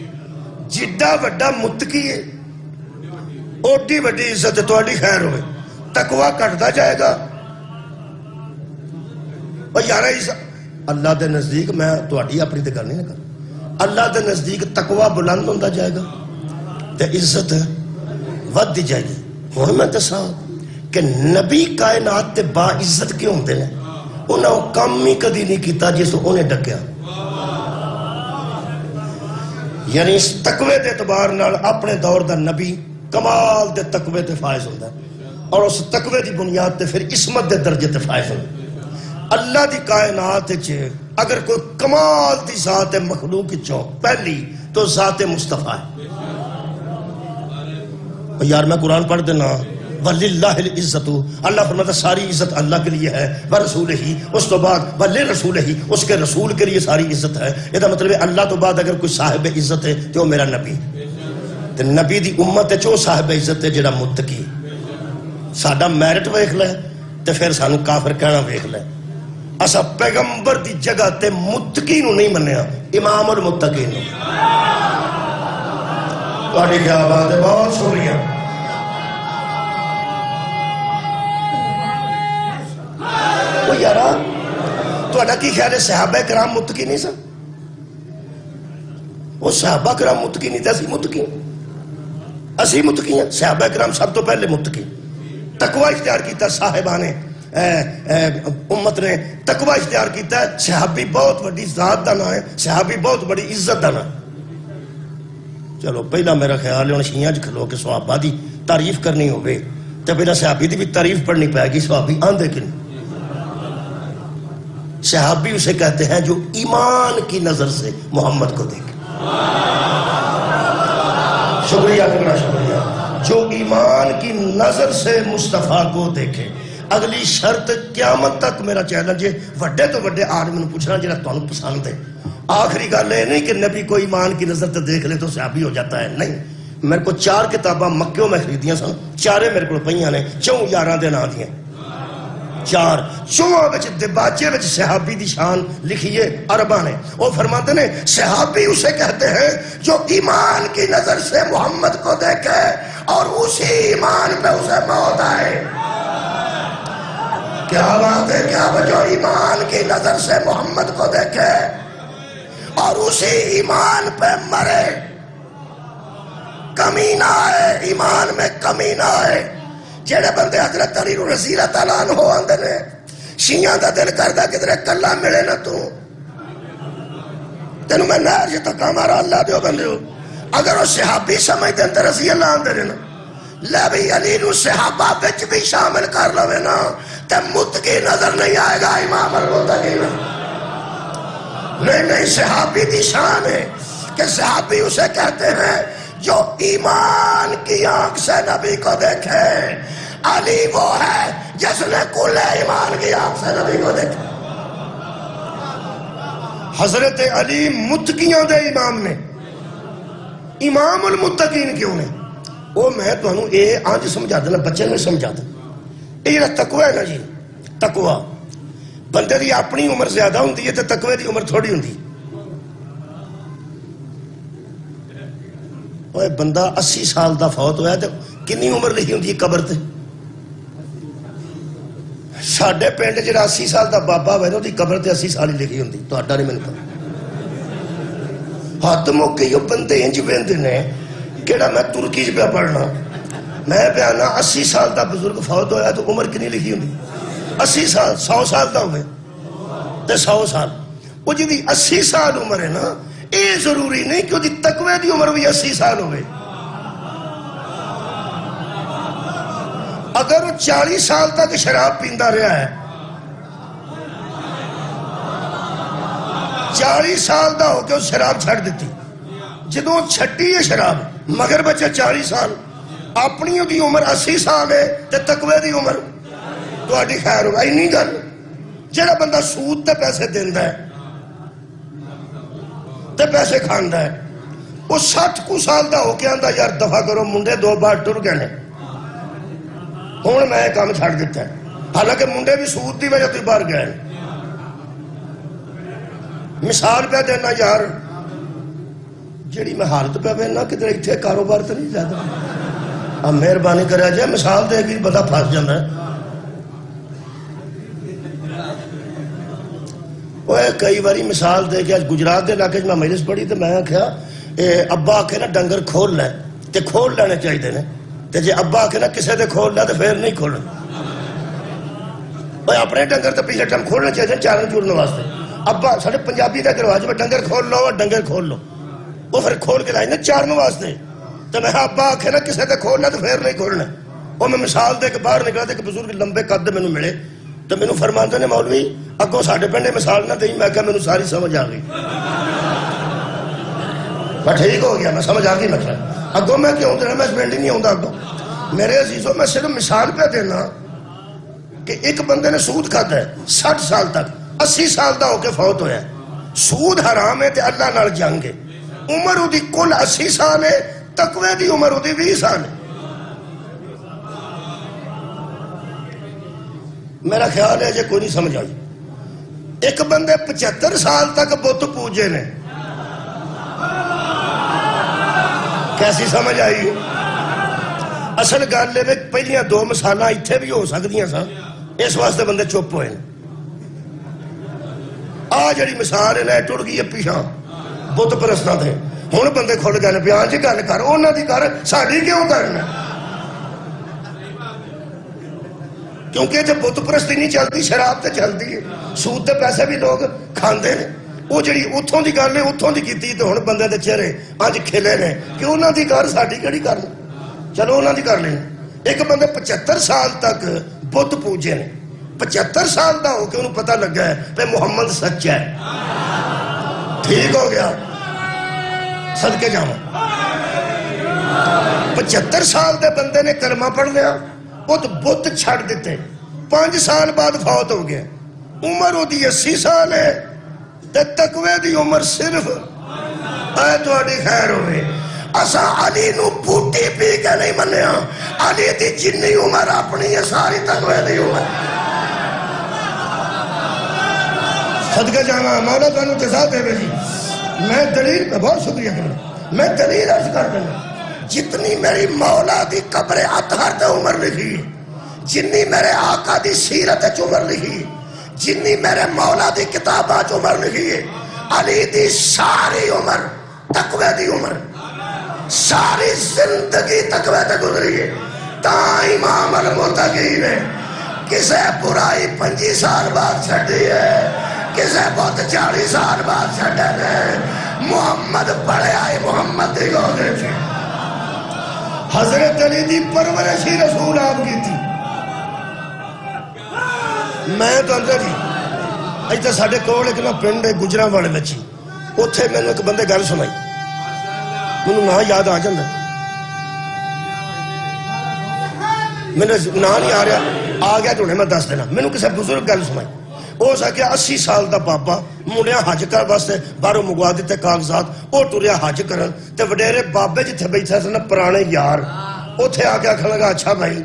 جڈا وڈا متقی ہے اوڈی وڈی عزت تہاڈی خیر ہوئے، تقوی گھٹدا جائے گا، اور یار اللہ دے نزدیک میں تہاڈی اپنی تے گل نہیں کر، اللہ دے نزدیک تقوی بلند ہوندا جائے گا تے عزت ودی جائے گی۔ ہن میں دساں کہ نبی کائنات تے با عزت کیوں ہوندے نے، انہاں وہ کام ہی کدی نہیں کیتا جس انہیں ڈکیا، یعنی اس تقوی دے اعتبار نال اپنے دور دا نبی کمال دے تقوی تے فائز ہوندا ہے، اور اس تقوی دی بنیاد تے پھر عصمت دے درجے تے فائز ہوندا ہے۔ اللہ دی کائنات وچ اگر کوئی کمال دی ذات مخلوق چوں پہلی تو ذات مصطفیٰ ہے، یار میں قرآن پڑھ دینا وَلِلَّهِ الْعِزَّةُ، اللہ فرماتا ساری عزت اللہ کے لیے ہے، وَرَسُولِهِ، اس تو بعد وَلِرَسُولِهِ، اس کے رسول کے لیے ساری عزت ہے، یہ دا مطلب ہے اللہ تو بعد اگر کوئی صاحب عزت ہے تو وہ میرا نبی، تو نبی دی امت ہے چو صاحب عزت ہے جڑا متقی، ساڈا میرٹ ویکھ لے تو پھر سانو کافر کہنا ویکھ لے، اسا پیغمبر دی جگہ تے متقی نو نہیں منیا، امام المتقین نو، تہاڈی کیا بات ہے، بہت شکریہ۔ وہ یارا تہاڈا کی خیال ہے صحابہ کرام متقی نہیں سن؟ وہ صحابہ کرام متقی نہیں تھے، اسی متقی ہیں، صحابہ کرام سب تو پہلے متقی، تقوی اختیار کیتا صاحبان امت نے، تقوی اختیار کیتا ہے، صحابی بہت بڑی ذات دا نام ہے، صحابی بہت بڑی عزت دا نام ہے۔ چلو پہلا میرا خیال ہے شیعہ چ کھلو کے صحابہ دی تعریف کرنی ہوگی تو پہلا صحابی دی بھی تعریف پڑھنی پائے گی، صحابی آندے کہ نہیں؟ صحابی اسے کہتے ہیں جو ایمان کی نظر سے محمد کو دیکھے، شکریہ بڑا شکریہ، جو ایمان کی نظر سے مصطفیٰ کو دیکھے۔ اگلی شرط قیامت تک میرا چیلنج ہے، وڈے تو وڈے عالم نے پوچھنا جڑا تانوں پسند ہے، آخری گل یہ نہیں کہ نبی کو ایمان کی نظر سے دیکھ لے تو صحابی ہو جاتا ہے، نہیں۔ میرے کو 4 کتاباں مکیوں میں خریدیاں سن، 4 میرے کو پئیاں نے، 4 یاراں دے نام دیاں، 4 وچ دباچے وچ صحابی دی شان لکھیے عرباں نے، وہ فرماتے ہیں صحابی اسے کہتے ہیں جو ایمان کی نظر سے محمد کو دیکھے اور اسی ایمان پہ اسے موت آئے۔ کیا بات ہے، کیا جو ایمان کی نظر سے محمد کو دیکھے اور اسی ایمان پہ مرے، کمی نہ آئے، ایمان میں کمی نہ آئے۔ جڑے بندے حضرت علی رضی اللہ تعالیٰ عنہ آندے نے شیعہ دا دل کردا کدھر کلا ملے نہ تو تینوں میں نہر جے تکا مارا اللہ دیو بندے ہو، اگر وہ صحابی سمجھ دیں تو رضی اللہ آندے نے لے بھی علی نو صحابہ بچ بھی شامل کر لوے نا تے متقی نظر نہیں آئے گا امام المتقین۔ نہیں صحابی دی شان ہے کہ صحابی اسے کہتے ہیں جو ایمان کی آنکھ سے نبی کو دیکھے، علی وہ ہے جس نے کل ایمان کی آنکھ سے نبی کو دیکھے۔ حضرت علی متقیاں دے امام نے، امام المتقین کیوں نے؟ وہ میں تو انہوں اے آنج سمجھا دینا، بچے میں سمجھا دینا، یہ تقوی ہے نا جی، تقوی بندے دی اپنی عمر زیادہ ہوندی ہے تو تقوی دی عمر تھوڑی ہوندی، اوے بندہ 80 سال دا فوت ہویا تو کنی عمر لکھی ہوندی ہے قبر تے؟ ساڈے پنڈ جڑا 80 سال دا بابا ہوئے نا دی قبر تے 80 سال ہی لکھی ہوندی، تہاڈا نہیں مینوں پتہ۔ ہاتھ موقع یہ بندے انج ویندے نے کیڑا میں ترکی چ پیا پڑھنا، میں پیا نا 80 سال دا بزرگ فوت ہویا تو عمر کنی لکھی ہوندی؟ 80 سال، 100 سال دا ہوئے تے 100 سال، وہ جی 80 سال عمر ہے نا، یہ ضروری نہیں کہ وہ تقوی دی عمر بھی 80 سال ہوئے۔ اگر وہ 40 سال تک شراب پیندا رہا ہے، 40 سال دا ہو کے وہ شراب چھڑ دیتی، جدوں چھٹی ہے شراب مگر بچے 40 سال، اپنی دی عمر 80 سال ہے تے تقوی دی عمر تہاڈی خیر ہوگا۔ اینی گل جڑا بندہ سود تے پیسے دیندا ہے تے پیسے کھاندا ہے، وہ 60 کو سال دا ہو کے آندا یار دفع کرو منڈے 2 بار ٹر گئے نے، ہوں میں کام چھڑ دیتا ہے، حالانکہ منڈے بھی سود دی وجہ تو باہر گئے۔ مثال پہ دینا یار جیڑی میں حالت پہ دینا کدھر اتنے کاروبار تو نہیں زیادہ، اب مہربانی کرا جائے مثال دے گی بندہ پھنس جانا ہے۔ وہ کئی باری مثال دے کے گجرات کے علاقے میں مجلس پڑھی تو میں آخیا ابا آکھے نا ڈنگر کھول لے تے کھول لینے چاہیے نے، تے جے ابا آکھے نا کسے دے کھول لے تو پھر نہیں کھولنا۔ وہ اپنے ڈنگر تو پچھلے ٹائم کھولنے چاہیے چارن چورن واسطے، ابا سارے پنجابی کا رواج میں ڈنگر کھول لو ڈنگر کھول لو، وہ پھر کھول کے لائے نا چارن واسطے، تو میں ابا آکھے نا کسے دے کھولنا تو پھر نہیں کھولنا۔ وہ میں مثال دے کے باہر نکلا کہ بزرگ لمبے قد مینوں ملے تو مینوں فرماندے نے مولوی اگوں ساڈے پنڈے مثال نہ دئی، میں کہا مینوں ساری سمجھ آ گئی، میں ٹھیک ہو گیا، میں سمجھ آ گئی، میں اگوں میں کیوں دینا، میں پنڈ ہی نہیں آؤں اگوں۔ میرے عزیزوں میں صرف مثال پہ دینا کہ ایک بندے نے سود کھاتا ہے 60 سال تک، 80 سال دا ہو کے فوت ہویا ہے، سود حرام ہے تے اللہ نال جنگ ہے، عمر دی کل 80 سال ہے، تقوی دی عمر دی 20 سال ہے۔ میرا خیال ہے جے کوئی نہیں سمجھ آئی۔ ایک بندے 75 سال تک بت پوجے نے، کیسی سمجھ آئی؟ اصل گل ہے پہلیاں 2 مثالاں اتنے بھی ہو سکدیاں سن، اس واسطے بندے چپ ہوئے۔ آ جڑی مثال ہے نا ٹر گئی ہے پیچھا بت پرستاں تے، ہن بندے کھل گئے پیا جی گل کر انہاں دی کر، ساڈی کیوں کرنا؟ کیونکہ جب بت پرستی نہیں چلتی شراب تے چلتی ہے، سود تے پیسے بھی لوگ کھاندے نے، وہ جڑی اتھوں دی گل ہے اتھوں دی کیتی تو ہن بندے دے چہرے اج کھلے نے کہ انہاں دی کر ساڈی کیڑی کرنا، چلو انہاں دی کر لیں۔ ایک بندے 75 سال تک بت پوجے نے، 75 سال دا ہو کے انہوں پتہ لگا ہے کہ محمد سچ ہے، ٹھیک ہو گیا، صدقے جاواں۔ 75 سال دے بندے نے کلمہ پڑھ لیا، بت چھڑ دیتے، 5 سال بعد فوت ہو گیا، عمر وہ دی 80 سال ہے تے تقوی دی عمر صرف اے تہاڈی خیر ہوئے۔ اسا علی نو بوٹی پی کے نہیں منیا، علی دی جنی عمر اپنی ہے ساری تقوی دی عمر۔ صدقہ جاواں مولا تانوں جزا دے جی۔ میں دلیل پہ بہت شکریہ کرنا، میں دلیل عرض کر دینا، جتنی میری مولا دی قبر اطہر تے عمر لکھی، جنی میرے آقا دی سیرت عمر لکھی، جنی میرے مولا دی کتابات عمر لکھی ہے، علی دی ساری عمر تقوی دی عمر، ساری زندگی تقوی تے گزری ہے۔ تا امام المتقین نے کسے برائی 25 سال بعد چھڑی ہے، کسے بہت 40 سال بعد چھڑے نے، محمد پڑھے آئے محمد دی گودے چھے، حضرت علی دی پرورشی رسول آپ کی تھی۔ میں تو اندر جی ایتا ساڑھے کول ایک نا پنڈ گجران والے بچی، اتھے میں نے ایک بندے گل سنائی، میں نے نہ یاد آ جانا، میں نے نہ نہیں آ رہا، آ گیا تو انہیں میں دس دینا، میں نے کسے بزرگ گل سنائی، وہ سکیا 80 سال دا بابا مڑیا حج کر واسطے باہروں منگوا دیتے کاغذات، وہ ٹریا حج کرن تے وڈیرے بابے جتھے بیٹھے سن پرانے یار اتھے آ کے آکھن لگا اچھا بھائی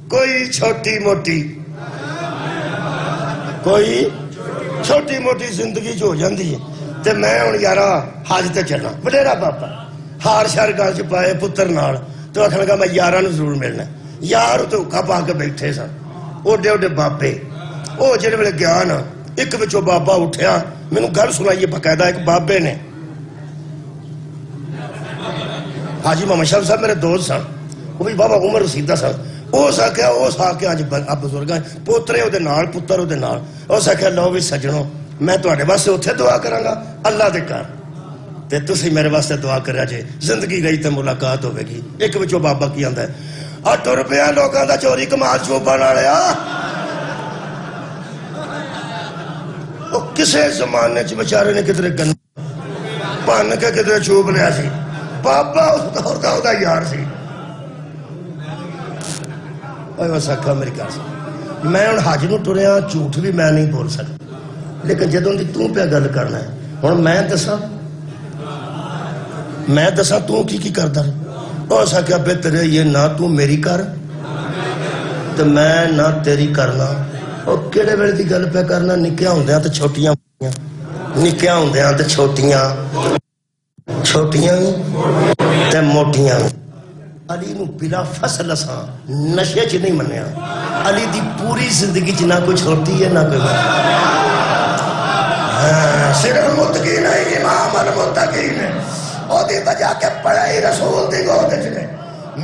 کوئی چھوٹی موٹی زندگی جو ہو جاندی ہے تے میں ہن یارا حج تے چلنا، وڈیرا بابا ہار شار گل چ پائے پتر نال تو آخر لگا میں یاراں نوں ضرور ملنا. یار تے حکا پا کے بیٹھے سن اوڈے اوڈے بابے. وہ جہے ویلے گیا نا ایک بچوں بابا اٹھیا مینوں گل سنائیے باقاعدہ ایک بابے نے. حاجی محمد شاہ صاحب میرے دوست سن وہ بھی بابا عمر رسیدہ سن. اس آخیا اج بزرگ پوترے وہ پتر وہ اس آخیا لو بھی سجنو میں تھوڑے واسطے اتنے دعا کراں گا اللہ دے گھر تے تسی میرے واسطے دعا کریا جے زندگی گئی تے ملاقات ہوے گی. ایک بچوں بابا کی آندا ہے ٹر پیا لوکاں دا چوری کمال چوبن والیا. وہ کسے زمانے چ بیچارے نے کدھر گن بن کے کدھر چوب لیا سی. بابا اس دور دا او دا یار سی. سکھا میری گل سن میں ہوں حج نو ٹریا جھوٹ بھی میں نہیں بول سکتا لیکن جدوں دی تو پیا گل کرنا ہے ہوں میں دساں تو کی کردا رہا. اس آخیا بہتر ہے یہ نہ تو میری کر تو میں نہ تیری کرنا. اور کہڑے ویلے دی گل پہ کرنا نکیا ہوندیاں تے چھوٹیاں نکیا ہوندیاں تے چھوٹیاں تے موٹیاں. علی نو بلا فصل اساں نشے چ نہیں منیا. علی دی پوری زندگی چ نہ کوئی چھوٹی ہے نہ کوئی صرف متقین ہے امام المتقین ہے او دی وجہ کے پڑھائی رسول دی گود وچ نے.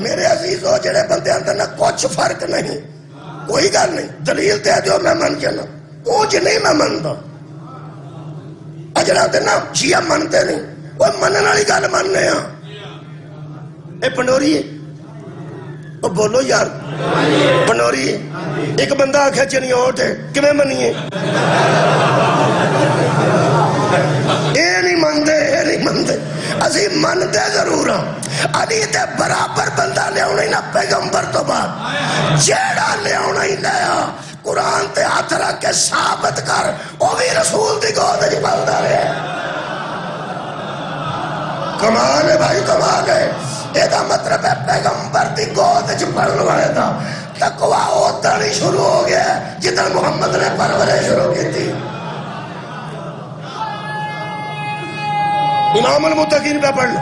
میرے عزیزو جڑے بندے اندر نہ کچھ فرق نہیں کوئی گل نہیں دلیل دے دیو میں من جانا او ج نہیں میں مندا. اجڑا تے نا شیعہ منتے نہیں وہ منن والی گل مننے ہاں. اے پنڈوری ہے او بولو یار پنڈوری ہے. ایک بندہ آکھے چنیوٹ ہے کیویں منیے اے نہیں مندے اسی مندے ضرور ہاں. علی دے برابر بندہ لیاونا ہی نہ پیغمبر تو بعد جیڑا لیاونا ہی لیا قرآن تے ہاتھ رکھ کے ثابت کر او بھی رسول دی گود وچ پلدا رہے. کمال ہے بھائی کمال ہے. یہ مطلب ہے پیغمبر دی گود وچ پڑھن والے دا تقوی اودا نہیں شروع ہو گیا جدھر محمد نے پرورش شروع کی تھی. امام المتقین پہ پڑھنا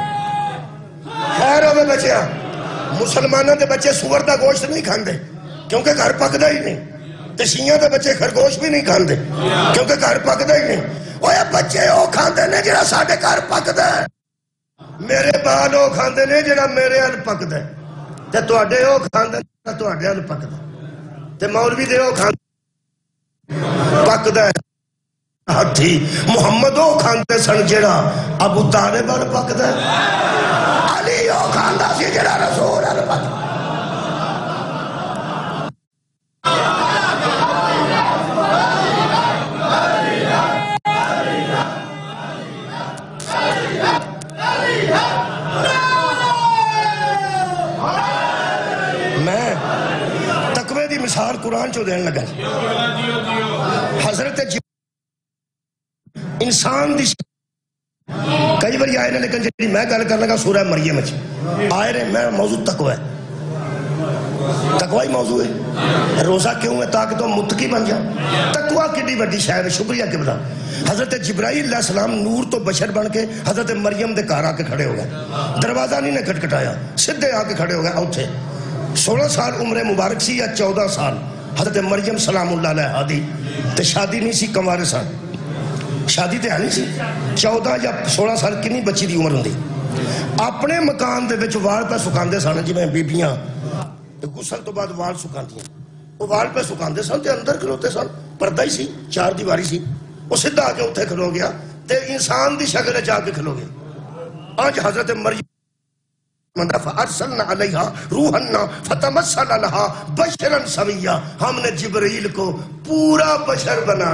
خیر ہوئے بچے مسلمانوں کے بچے سور دا گوشت نہیں کھاندے کیونکہ گھر پکدا ہی نہیں. تے شیعہ دے بچے خرگوش بھی نہیں کھاندے کیونکہ گھر پکدا ہی نہیں. اوے بچے او کھاندے نے جڑا ساڈے گھر پکدا ہے. میرے بال وہ کھاندے نے جڑا میرے ال پکدا ہے تے تواڈے او کھاندے نے تواڈے ال پکدا تے مولوی دے او کھاندے پکدا ہے. ہتھی محمد او کھاندے سن جڑا ابو طالب ال پکدا ہے. علی او کھاندا سی جڑا رسول ال پکدا. میں تقوی دی مثال قرآن چو دین لگا. حضرت انسان دی کئی باری آئے نے لیکن جی میں گل کر لگا سورہ مریم آئے رہے میں موضوع تقوی ہے. تقوی ہی موضوع ہے. روزہ کیوں ہے تاکہ تو متقی بن جا. تقوی کتنی بڑی شاید شکریہ کہ بتا. حضرت جبرائیل علیہ السلام نور تو بشر بن کے حضرت مریم دے گھر آ کے کھڑے ہو گئے. دروازہ نہیں نے کھٹکھٹایا سدھے آ کے کھڑے ہو گئے. اوتھے 16 سال عمر مبارک سی یا 14 سال حضرت مریم سلام اللہ علیہ ہادی تے شادی نہیں سی کنوارے سن. شادی تے نہیں سی 14 یا 16 سال کنی بچی دی عمر ہوندی. اپنے مکان دے وچ وال پہ سکاندے سن جویں بیبیاں غسل تو بعد وال سکاندیاں وہ وال پہ سکاندے سن تے اندر کھلوتے سن. پردہ ہی سی چار دیواری سی. وہ سدھا آ کے اتنے کھلو گیا تے انسان دی شکل جا کے کھلو گیا. آج حضرت مریم فَأَرْسَلْنَا عَلَيْهَا رُوحًا فَتَمَثَّلَ لَهَا بَشَرًا سَوِيًّا. ہم نے جبرائیل کو پورا بشر بنا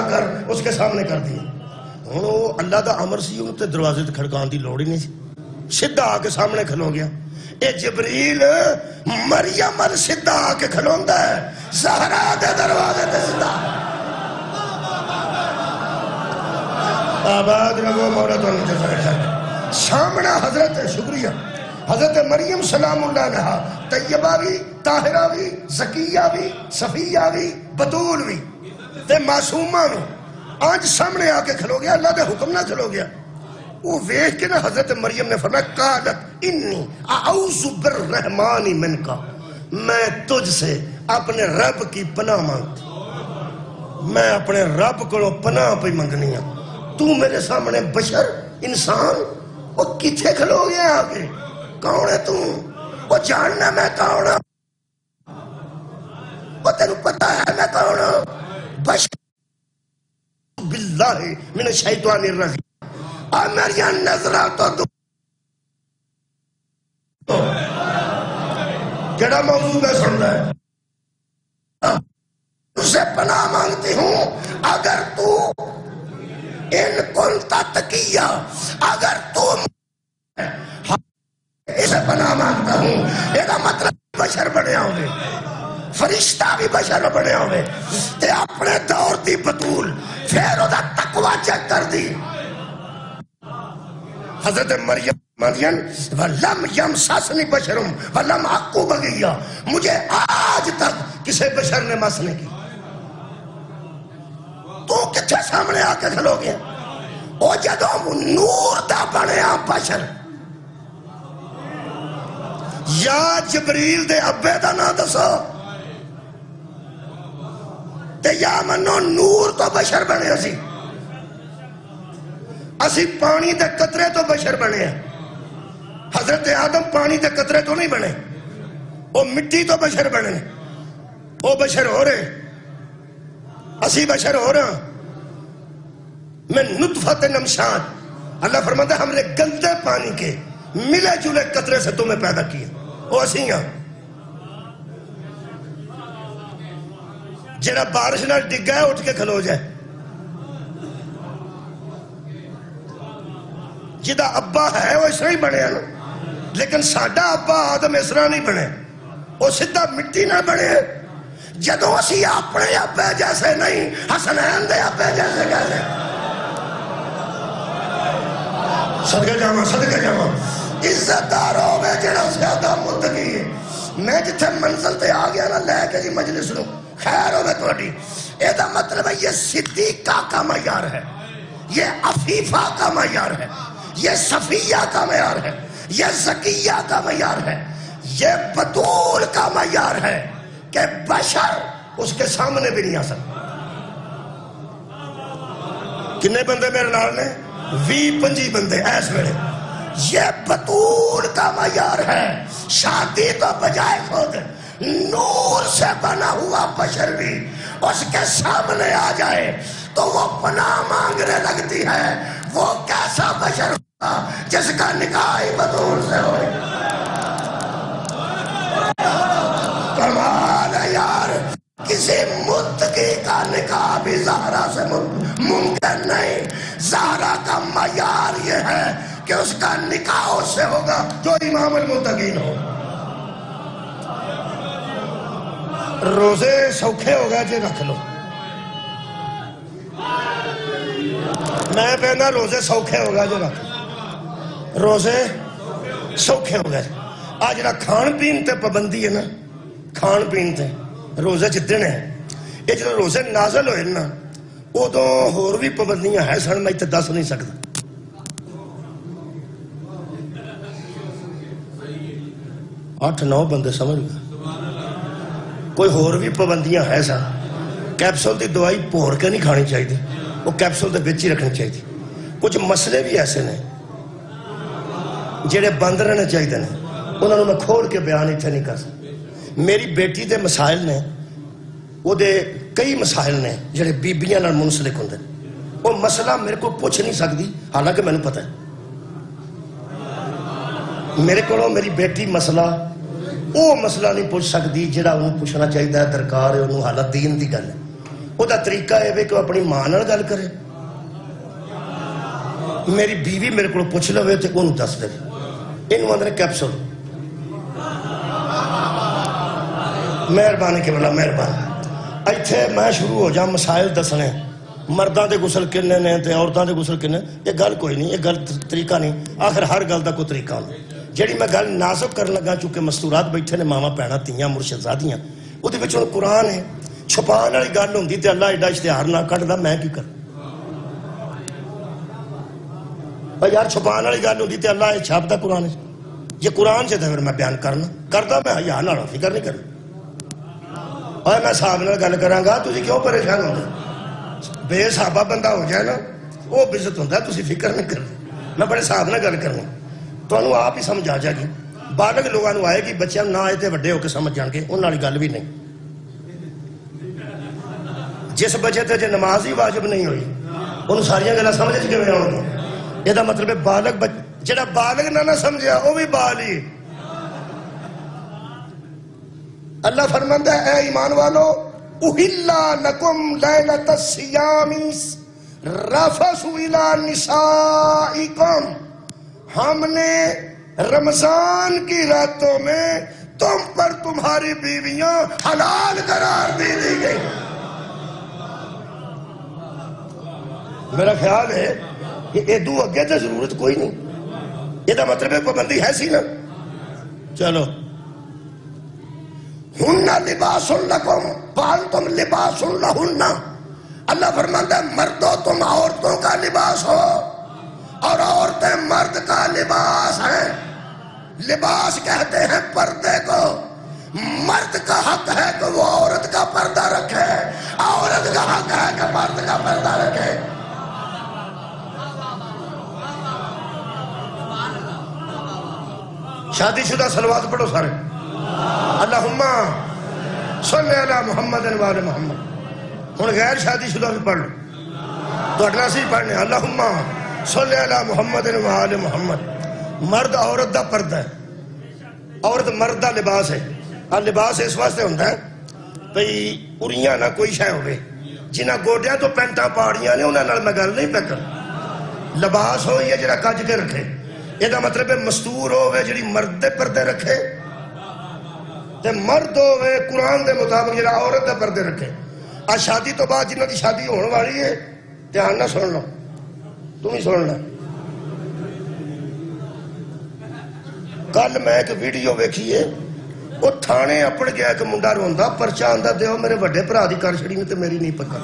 کر اس کے سامنے کر دیا. ہوں اللہ دا امر سی انہوں تے دروازے تے کھڑکان دی لوڑ ہی نہیں سی. سدھا آ کے سامنے کھلو گیا. اے جبریل مریم ال سدھا آ کے کھلوندا ہے زہرا دے دروازے تے سدھا. آباد رہو مولا تو نہیں سامنا حضرت شکریہ حضرت مریم سلام اللہ علیہ طیبہ بھی طاہرہ بھی زکیہ بھی صفیہ بھی بطول بھی تے معصومہ بھی آج سامنے آ کے کھلو گیا. اللہ دے حکم نہ کھلو گیا. وہ ویکھ کے نا حضرت مریم نے فرمایا قالت انی اعوذ بالرحمن منک، میں تجھ سے اپنے رب کی پناہ مانگتی، میں اپنے رب کو پناہ پہ منگنی ہوں، تو میرے سامنے بشر انسان، وہ کتھے کھلو گیا آگے، کون ہے تو، وہ جاننا میں کون ہوں، وہ تینوں پتا ہے میں کون ہوں، بشر باللہ من الشیطان الرجیم، اور میری نظرہ تو جڑا موضوع میں سن رہا ہے اسے پناہ مانگتی ہوں، اگر تو ان کنتا تقیہ، اگر تو اسے پناہ مانگتا ہوں، یہ مطلب بشر بنے ہوئے، فرشتہ بھی بشر بنے ہوئے، تے اپنے دور دی بطول پھر دا تقوی چیک کر دی۔ حضرت مریم وَلَمْ يَمْسَسْنِ بَشَرٌ وَلَمْ أَكُ بَغِيًّا، مجھے آج تک کسی بشر نے مس نہیں کی، تو کتنے سامنے آ کے کھلو گیا، او جدوں نور دا بنیا بشر، یا جبریل دے ابے دا نا دسو، تے یا منو نور تو بشر بنے اسی پانی دے قطرے تو بشر بنے ہیں، حضرت آدم پانی دے قطرے تو نہیں بنے، وہ مٹی تو بشر بنے، وہ بشر ہو رہے، اسی بشر ہو رہا، میں نطفت نمشاد، اللہ فرماتا ہے ہم نے گندے پانی کے ملے جلے قطرے سے تمہیں پیدا کیا، وہ اسی ہیں جنہا بارش نہ ڈگ گئے اٹھ کے کھلو جائے، جدہ ابا ہے وہ اس طرح ہی بنے ہیں، لیکن ساڈا ابا آدم اس طرح نہیں بنے، وہ سدھا مٹی نہ بنے، جدوں اسی اپنے ابے جیسے نہیں، حسنین دے ابے جیسے کہتے صدقہ جامع عزت داروں میں جنہا زیادہ متقی ہے، میں جتھے منزل تے آ گیا نا لے کے جی مجلس نو خیر ہو میں توڑی، ایدہ مطلب ہے یہ صدیقہ کا معیار ہے، یہ عفیفہ کا معیار ہے، یہ صفیہ کا معیار ہے، یہ زکیہ کا معیار ہے، یہ بطول کا معیار ہے کہ بشر اس کے سامنے بھی نہیں آ سکتا۔ کتنے بندے میرے نال نے 20-25 بندے ایس میرے، یہ بطول کا معیار ہے، شادی تو بجائے خود نور سے بنا ہوا بشر بھی اس کے سامنے آ جائے تو وہ پناہ مانگنے لگتی ہے، وہ کیسا بشر ہوگا جس کا نکاح بطول سے ہوئے، کمال ہے یار، کسی متقی کا نکاح بھی زہرا سے ممکن نہیں، زہرا کا معیار یہ ہے کہ اس کا نکاح اس سے ہوگا جو امام المتقین ہو۔ روزے سوکھے ہو گئے جی رکھ لو، میں پہنا روزے سوکھے ہو گئے جی رکھ لو، روزے سوکھے ہو گئے، آج رہا کھان پین تے پابندی ہے نا، کھان پین تے روزے جتنے ہیں، یہ جو روزے نازل ہوئے نا وہ تو اور بھی پابندیاں ہے سن، میں تے دس نہیں سکتا، 8-9 بندے سمجھ گئے، کوئی اور بھی پابندیاں ہے سن، کیپسول دی دوائی پور کے نہیں کھانی چاہیے، وہ کیپسول دے بچ ہی رکھنی چاہیے، کچھ مسئلے بھی ایسے نے جڑے بند رہنے چاہیے نے، انہوں نے میں کھول کے بیان اتنے نہیں کر سکتا، میری بیٹی دے مسائل نے، وہ دے کئی مسائل نے جڑے بیبیاں نال منسلک ہوندے، وہ مسئلہ میرے کو پوچھ نہیں سکتی، حالانکہ میں نے پتہ ہے میرے کو میری بیٹی مسئلہ وہ مسئلہ نہیں پوچھ سکتی جڑا انہوں پوچھنا چاہیے درکار ہے، انہوں حالت دین دی گل ہے، وہ دا طریقہ ہے کہ وہ اپنی ماں نال گل کرے، میری بیوی میرے کو پوچھ لوے تے انہوں دس دے، انہوں اندر کیپسول، مہربانی کے بلا مہربانی، ایتھے میں شروع ہو جا مسائل دسنے، مردان دے غسل کرنے نے تے عورتان دے غسل کرنے، یہ گل کوئی نہیں، یہ گل طریقہ نہیں، آخر ہر گل دا کوئی طریقہ ہونا، جیڑی میں گل نازک کرنے لگا چونکہ مستورات بیٹھے نے ماما پینا تیاں مرشد زادیاں، وہ دے بچوں قرآن ہے، چھپان والی گل ہوندی تے اللہ ایڈا اشتہار نہ کٹ دا میں کیوں کر اور یار چھپان والی گل ہوتی تو اللہ چھاپتا قرآن جی قرآن سے تو پھر میں بیان کرتا میں حیا نال فکر نہیں کرنا اور میں صاحب نال گل کراں گا تسی کیوں پریشان ہوندے بے صحابہ بندہ ہو جائے نا وہ بزت ہوندا تسی فکر نہیں کرنا میں بڑے صاحب نال گل کروں تانوں آپ ہی سمجھ آ جائے گی بالغ لوگوں نوں آئے گی بچیاں نہ آئے تے وڈے ہو کے سمجھ جان گے انہاں والی گل بھی نہیں جس بچے تے جے نماز ہی واجب نہیں ہوئی انہوں ساریاں گلاں سمجھ کے کیویں آؤں گی یہ دا مطلب ہے بالغ جڑا بالغ نہ سمجھیا وہ بھی بال ہی اللہ فرماندا ہے اے ایمان والو احلا لکم لیلۃ الصیام رفثوا الی نسائکم ہم نے رمضان کی راتوں میں تم پر تمہاری بیویاں حلال قرار دی گئی میرا خیال ہے کہ ادو اگے تو ضرورت کوئی نہیں یہ مطلب ہے پابندی ہے سی نا چلو ہن لباس لکم وانتم لباس لہن اللہ فرماتا ہے مردوں تم عورتوں کا لباس ہو اور عورتیں مرد کا لباس ہیں لباس کہتے ہیں پردے کو مرد کا حق ہے کہ وہ عورت کا پردہ رکھے عورت کا حق ہے کہ مرد کا پردہ رکھے شادی شدہ صلوات پڑھو سارے اللہم صلی علی محمد و آل محمد ہن غیر شادی شدہ بھی پڑھ لو تو اگلا سی پڑھنے اللہم صلی علی محمد و آل محمد مرد عورت دا پردہ ہے عورت مرد دا لباس ہے اور لباس اس واسطے ہوتا ہے بھئی اریاں نہ کوئی شے ہوئے جنہ گوڈیاں تو پینٹاں پاڑیاں نے انہاں نال میں گل نہیں پہ کر لباس ہو یہ جڑا کج کے رکھے یہ مطلب ہے مستور ہوئے جڑی مرد دے پردے رکھے تے مرد ہوئے قرآن دے مطابق جڑا عورت دے پردے رکھے آج شادی تو بعد جنہوں دی شادی ہونے والی ہے دھیان نہ سن لو تم ہی سن لو کل میں ایک ویڈیو ویکھیے وہ تھانے اپڑ گیا کہ منڈا روندا پرچہ آندا دیو میرے وڈے بھرا دی کر چھڑی نے تے میری نہیں پکا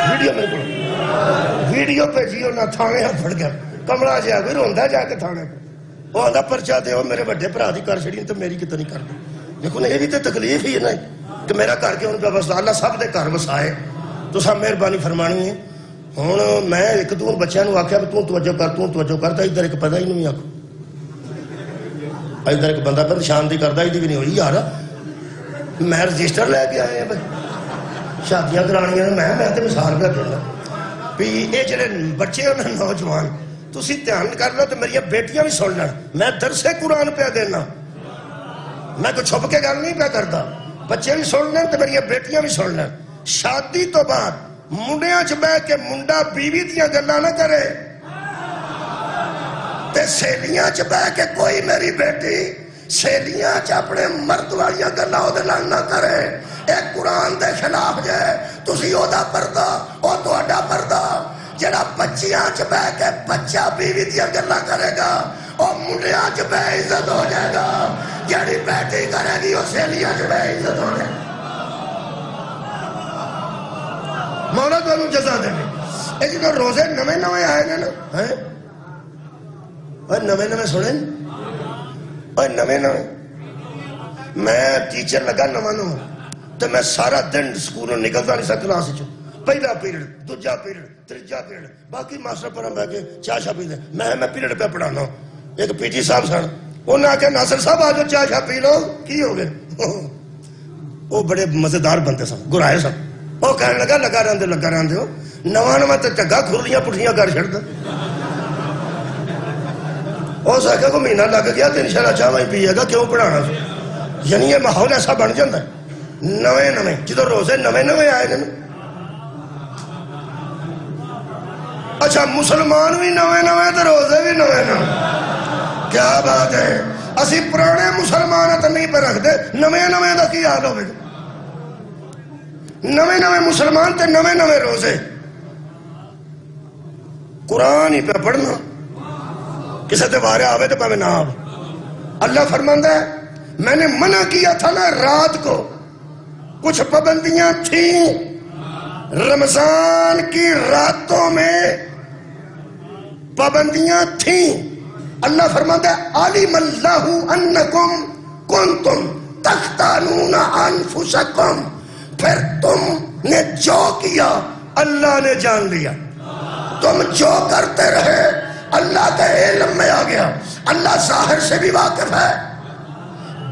ویڈیو میرے کو ویڈیو پہ جیو نہ تھانے اپڑ گیا کمڑا جا کوئی روندا جا کے تھانے وہ آندا پرچہ دیو میرے وڈے بھرا دی کر چھڑی نے تے میری کتنی کر دی دیکھو نا یہ بھی تے تکلیف ہی ہے نا کہ میرا کر کے ان پہ بس اللہ سب دے کر وسائے تو سب مہربانی فرمانی ہے ہوں میں ایک دو بچوں نے آخیا بھی توجہ کر تو ادھر ایک پتا ہی نہیں آخو ادھر ایک بندہ پہ شان دی کرتا ہی بھی نہیں ہوئی یار میں رجسٹر لے کے آئے ہیں بھائی شادیاں کرانیاں میں تو مثال پہ دینا بھی یہ جڑے بچے ہو نا نوجوان تسی دھیان کر لو تو میری بیٹیاں بھی سن لین میں درس قرآن پہ دینا میں کوئی چھپ کے گل نہیں پہ کرتا بچے بھی سن لین تو میری بیٹیاں بھی سن لین شادی تو بعد منڈیاں چ بہ کے منڈا بیوی دیاں گلاں نہ کرے تے سہیلیاں چ بہ کے کوئی میری بیٹی سہیلیاں چ اپنے مرد والیاں گلاں او دے نال نہ کرے اے قرآن دے خلاف جے تسی او دا پردہ او تہاڈا پردہ جڑا بچیاں چ بہ کے بچہ بیوی دیاں گلاں کرے گا او منڈیاں چ بے عزت ہو جائے گا جڑی بیٹی کرے گی او سہیلیاں چ بے عزت ہو جائے گا مولا تو انہوں جزا دے میں ایک جو روزے نوے نوے آئے گے نا اور نوے نوے سنیں اور نوے نوے میں ٹیچر لگا نواں نواں تو میں سارا دن سکولوں نکلتا نہیں سا کلاس چو پہلا پیریڈ دوجا پیریڈ تیجا پیریڈ باقی ماسٹر پر بہ کے چاہ شاہ پی دے میں پیریڈ پہ پڑھانا ایک پی جی صاحب سن انہوں نے آکے ناصر صاحب آجو چاہ شاہ پی لو کی ہو گئے وہ بڑے مزیدار بنتے سن گرائے سن وہ کہنے لگا رہندے ہو نواں تے چگا کھرلیاں پٹھیاں کر چھڑ دے اس آخر کو مہینہ لگ گیا تو انشاءاللہ چاہ وہیں پیے گا کیوں پڑھانا یعنی یہ ماحول ایسا بن جاتا ہے نویں جدو روزے نویں آئے گے اچھا مسلمان بھی نویں تو روزے بھی نویں کیا بات ہے اسی پرانے مسلمان تو نہیں پہ رکھ دے نویں دا کی حال ہوئے گا نویں مسلمان تے نویں روزے قرآن ہی پہ پڑھنا کسے تے وارے آوے تے پہ نہ آوے اللہ فرماندا ہے میں نے منع کیا تھا نا رات کو کچھ پابندیاں تھیں رمضان کی راتوں میں پابندیاں تھیں. اللہ فرماتا ہے علم اللہ انکم کنتم تختانون انفسکم، پھر تم نے جو کیا اللہ نے جان لیا. تم جو کرتے رہے اللہ کے علم میں آ گیا. اللہ ظاہر سے بھی واقف ہے،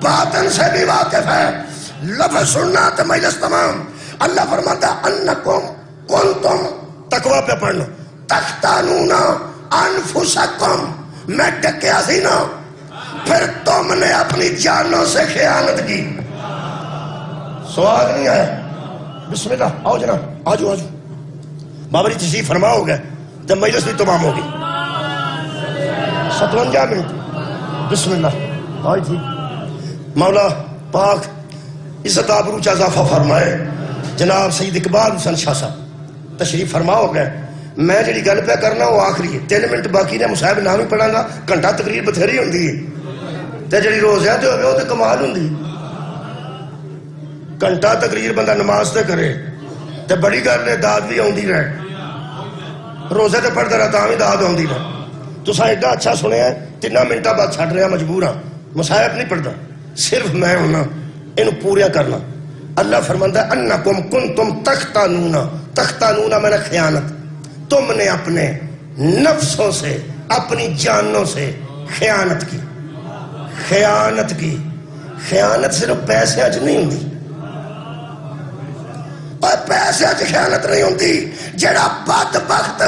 باطن سے بھی واقف ہے. لفظ سننا تو مجلس تمام. اللہ فرماتا انکم کنتم، تقوی پہ پڑھنا، تختانون انفسکم، میں ڈکیا سی نا، پھر تم نے اپنی جانوں سے خیانت کی. سوال نہیں آیا؟ بسم اللہ، آؤ جناب، آجو آجو. بابا جی تشریف فرما ہو گئے تو مجلس بھی تمام ہوگی. 57 منٹ. بسم اللہ. آئی تھی مولا پاک عزت آبرو چا اضافہ فرمائے. جناب سید اقبال حسین شاہ صاحب تشریف فرما ہو گئے. میں جڑی گل پہ کرنا وہ آخری ہے، 3 منٹ باقی نے. مصاحب نام ہی پڑھا گا، گھنٹہ تقریر بتھیری ہوندی ہے تے جڑی روزہ تے ہوے او تے کمال ہوندی. گھنٹہ تقریر بندہ نماز تے کرے تے بڑی گل ہے، داد بھی آوندی رہے. روزے تے پڑھدا رہا تاں بھی داد آوندی رہے. تساں ایڈا اچھا سنیا ہے، 3 منٹاں بعد چھڈ رہا مجبور ہاں. مصاحب نہیں پڑھدا، صرف میں ہونا اینو پورا کرنا. اللہ فرماندا ہے انکم کنتم تختانون، تختانون میں نے خیانت. تم نے اپنے نفسوں سے، اپنی جانوں سے خیانت کی. خیانت کی. خیانت صرف پیسے اچ نہیں ہوندی، اور پیسے اچ خیانت نہیں ہوندی. جڑا بدبخت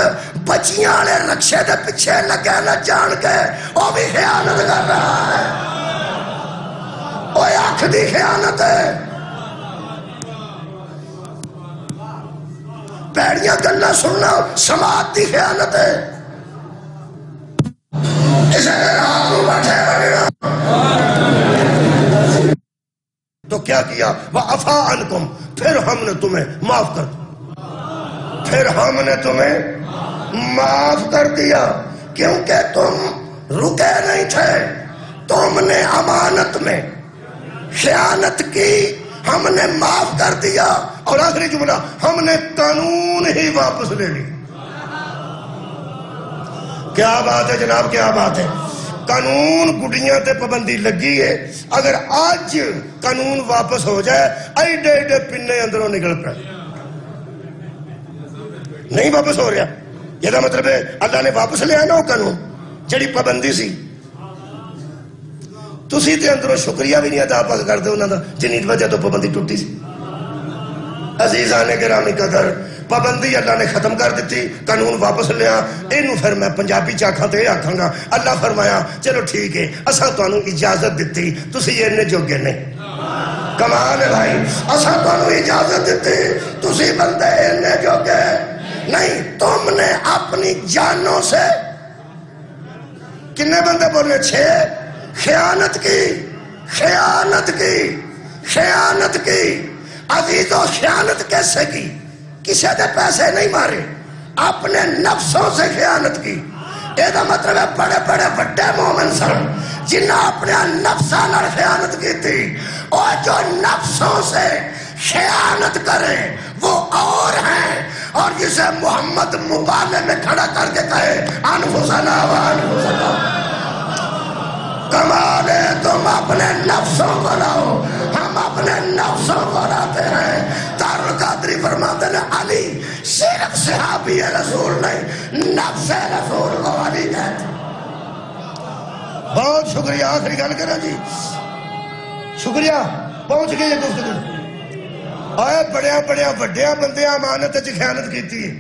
بچیاں والے رکشے دے پیچھے لگا نہ جان کے وہ بھی خیانت کر رہا ہے. اوے اکھ دی خیانت ہے، پیڑیاں گلاں سننا سماعت دی خیانت ہے. اسے رات کو بیٹھے بڑھنا تو کیا کیا؟ وَعَفَا عَنْكُمْ، پھر ہم نے تمہیں معاف کر دیا. پھر ہم نے تمہیں معاف کر دیا کیونکہ تم رکے نہیں تھے. تم نے امانت میں خیانت کی، ہم نے معاف کر دیا. اور آخری جملہ، ہم نے قانون ہی واپس لے لی. کیا بات ہے جناب، کیا بات ہے. قانون گڈیاں تے پابندی لگی ہے. اگر آج قانون واپس ہو جائے ایڈے ایڈے پنے اندروں نکل پڑے. نہیں واپس ہو رہا، یہ مطلب ہے اللہ نے واپس لیا نا وہ قانون جڑی پابندی سی. تسی تے اندروں شکریہ بھی نہیں ادا کر دے انہاں دا جنہی وجہ تو پابندی ٹوٹی سی. عزیزان گرامی قدر، پابندی اللہ نے ختم کر دیتی، قانون واپس لیا. اینو پھر میں پنجابی چاکھاں تے آکھاں گا اللہ فرمایا چلو ٹھیک ہے اساں تانوں اجازت دیتی، تسی اینے جوگے نہیں. کمال ہے بھائی، اساں تانوں اجازت دیتی، تسی بندے اینے جوگے نہیں. تم نے اپنی جانوں سے کنے بندے بولے 6 خیانت کی. خیانت کی. خیانت کی. عزیزو خیانت کیسے کی؟ کسی دے پیسے نہیں مارے، اپنے نفسوں سے خیانت کی. یہ مطلب ہے بڑے بڑے بڑے مومن سن جنہاں اپنے نفساں نال خیانت کی تھی. اور جو نفسوں سے خیانت کرے وہ اور ہیں، اور جسے محمد مبالغے میں کھڑا کر کے کہے انفسنا و انفسنا. کمال ہے، تم اپنے نفسوں کو لاؤ، ہم اپنے نفسوں کو لاتے ہیں. قادری فرماتے ہیں علی صرف صحابی رسول نہیں، نفس رسول کو علی کہتے. بہت شکریہ. آخری گل کریں جی، شکریہ. پہنچ گئی ہے گفتگو. آئے بڑیاں بڑیاں وڈیاں بندیاں امانت وچ خیانت کیتی ہے.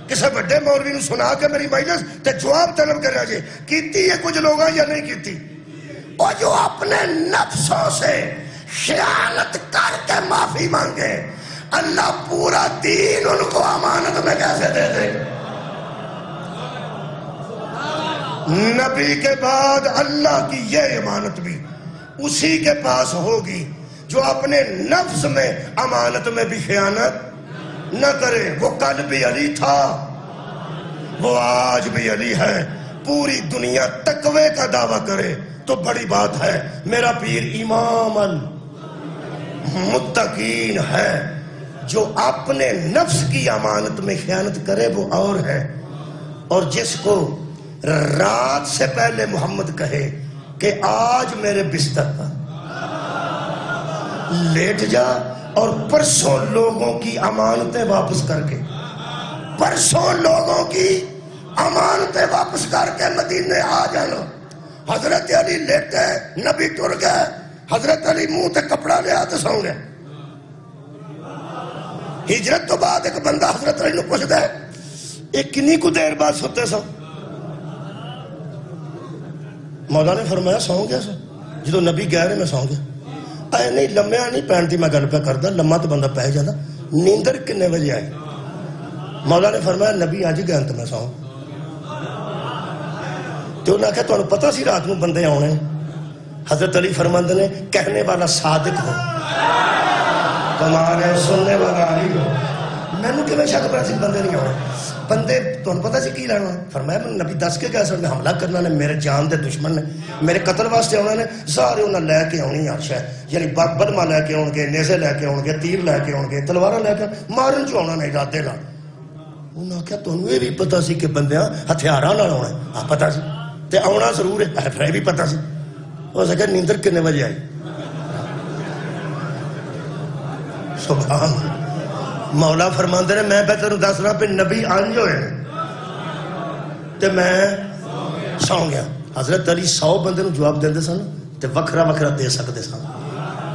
کسے بڑے مولوی نو سنا کے میری مجلس تے جواب طلب کریا جی کیتی ہے کچھ لوگاں یا نہیں کیتی. اور جو اپنے نفسوں سے خیانت کر کے معافی مانگے، اللہ پورا دین ان کو امانت میں کیسے دے دے. نبی کے بعد اللہ کی یہ امانت بھی اسی کے پاس ہوگی جو اپنے نفس میں امانت میں بھی خیانت نہ کرے. وہ کل بھی علی تھا، وہ آج بھی علی ہے. پوری دنیا تقوی کا دعویٰ کرے تو بڑی بات ہے. میرا پیر امام المتقین ہے. جو اپنے نفس کی امانت میں خیانت کرے وہ اور ہے، اور جس کو رات سے پہلے محمد کہے کہ آج میرے بستر پر لیٹ جا اور پرسوں لوگوں کی امانتیں واپس کر کے، پرسوں لوگوں کی امانتیں واپس کر کے مدینے آ جانا۔ حضرت علی لیٹے، نبی ٹر گئے، حضرت علی منہ تے کپڑا لیا تو سو گئے۔ ہجرت تو بعد ایک بندہ حضرت علی نو پوچھتا ہے ایک کنی کو دیر بعد سوتے سو؟ مولا نے فرمایا سو گیا سو، جدو نبی کہہ رہے میں سو گیا۔ اے نہیں لمیا نہیں پہنتی میں گل پہ کردا، لما تو بندہ پہ جاتا۔ نیندر کنے بجے آئی؟ مولا نے فرمایا نبی آج گئے تو میں سو۔ تو انہوں نے کہا تو پتہ سی رات میں بندے آنے؟ حضرت علی فرماندے نے کہنے والا صادق ہو، تمہارے سننے والا علی ہو، میں نے کہ میں شک پڑا سی بندے نہیں آنے۔ بندے تو پتہ سی کی لینا؟ فرمایا میں نبی دس کے گئے سن میں حملہ کرنا نے، میرے جان دے دشمن نے، میرے قتل واسطے آنا نے، سارے انہوں نے لے کے آنی آشا ہے، یعنی بدما لے کے آن گے، نیزے لے کے آن گے، تیر لے کے آن گے، تلوارہ لے کے مارن جو آنا نے ارادے نال۔ انہوں نے کہا تمہیں یہ بھی پتہ سی کہ بندیاں ہتھیاراں نال آنا ہے؟ ہاں پتہ سی، تے آنا ضرور ہے، پھر بھی پتہ سی۔ وہ سکے نیندر کنے بجے آئی؟ سبحان مولا فرماندے نے میں بہتر دس رہا پہ نبی آنج ہوئے تے میں سو گیا۔ حضرت علی 100 بندے نو جواب دیندے سن تے وکھرا وکھرا دے سکتے سن،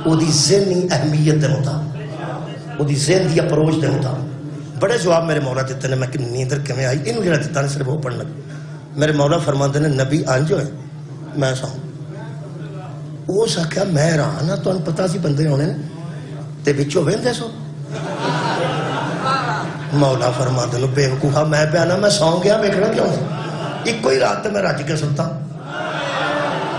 او دی ذہنی اہمیت دے مطابق، او دی ذہن دی اپروچ دے مطابق بڑے جواب میرے مولا دیتے نے۔ میں کہ نیندر کیویں آئی؟ اینو جڑا دیتا نے صرف وہ پڑھنا۔ میرے مولا فرماندے نے نبی آنج ہوئے میں سو۔ وہ سکھیا میں رہا نا تو پتہ سی بندے ہونے تے بچوں ویندے سو۔ مولا فرماندے نو بیوقوفا میں پیانا میں سو گیا ویکھنا کیوں سی؟ ایک کوئی رات میں رج کے ستا،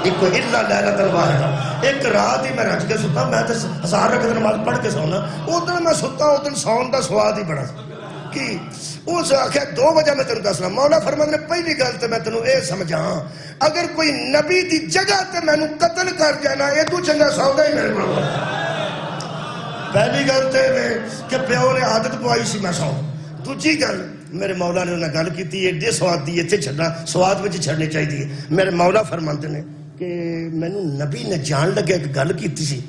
ایک کوئی الا لیلۃ الواحدہ، ایک رات ہی میں رج کے ستا، میں تے 1000 رکعت نماز پڑھ کے سونا۔ ادھر میں ستا ادھر سون دا سواد ہی بڑا کہ اس آخیا 2 بجے میں تینوں دس رہا۔ مولا فرماندے نے پہلی گل تے میں تینوں اے سمجھاں اگر کوئی نبی دی جگہ تے مینوں قتل کر جانا اے تو چنگا سودا ہی میرے کول۔ پہلی گل تے کہ پیو نے عادت پوائی سی میں سو۔ دوجی گل میرے مولا نے انہیں گل کی ایڈے سواد دی اتنے چھڑنا سواد میں چھڑنی چاہیے۔ میرے مولا فرماندے نے کہ مینوں نبی نے جان لگے ایک گل کیتی سی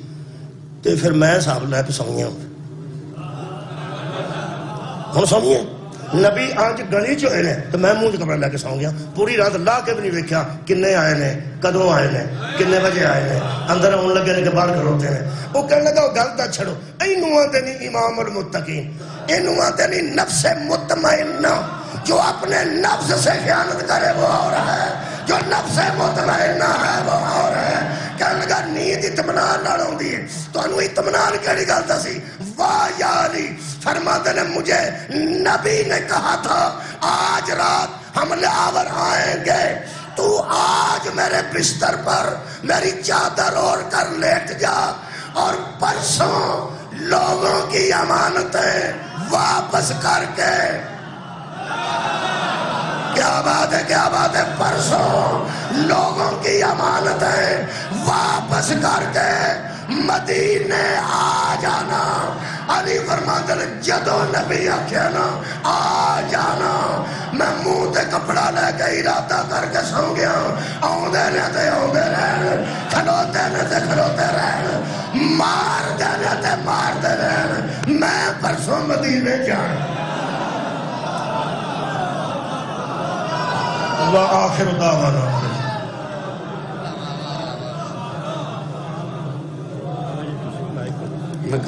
تے پھر میں صاحب لے پہ سوئیاں ہوں سوئیاں نبی آج گلی چ ہوئے نے تو میں منہ کپڑا لے کے سو گیا۔ پوری رات لا کے بھی نہیں ویکھیا کنے آئے نے، کدوں آئے نے، کنے بجے آئے نے، اندر آن لگے نے کہ باہر کھلوتے ہیں۔ وہ کہنے لگا وہ گل تا چھڑو، اینو آندے نہیں امام المتقین، اینو آندے نہیں نفس مطمئنہ، جو اپنے نفس سے خیانت کرے وہ اور ہے، جو نفس مطمئنہ ہے وہ اور ہے۔ کہنے لگا نیند اطمینان نال ہوندی ہے، تو انو اطمینان کیڑی گل دا سی؟ واہ یا علی فرماتے نے مجھے نبی نے کہا تھا آج رات حملے آور آئیں گے، تو آج میرے بستر پر میری چادر اوڑھ کر لیٹ جا اور پرسوں لوگوں کی امانتیں واپس کر کے، کیا بات ہے کیا بات ہے، پرسوں لوگوں کی امانتیں واپس کر کے مدینے آ جانا۔ علی فرماتے ہیں جدو نبی آکھیا نا آ جانا، میں منہ تے کپڑا لے کے ارادہ کر کے سو گیا۔ آؤندے نے تے آؤندے رہن، کھلوتے نے تے کھلوتے رہن، مار دے نے تے مار دے رہن، میں پرسوں مدینے جانا۔ وآخر دعوانا میں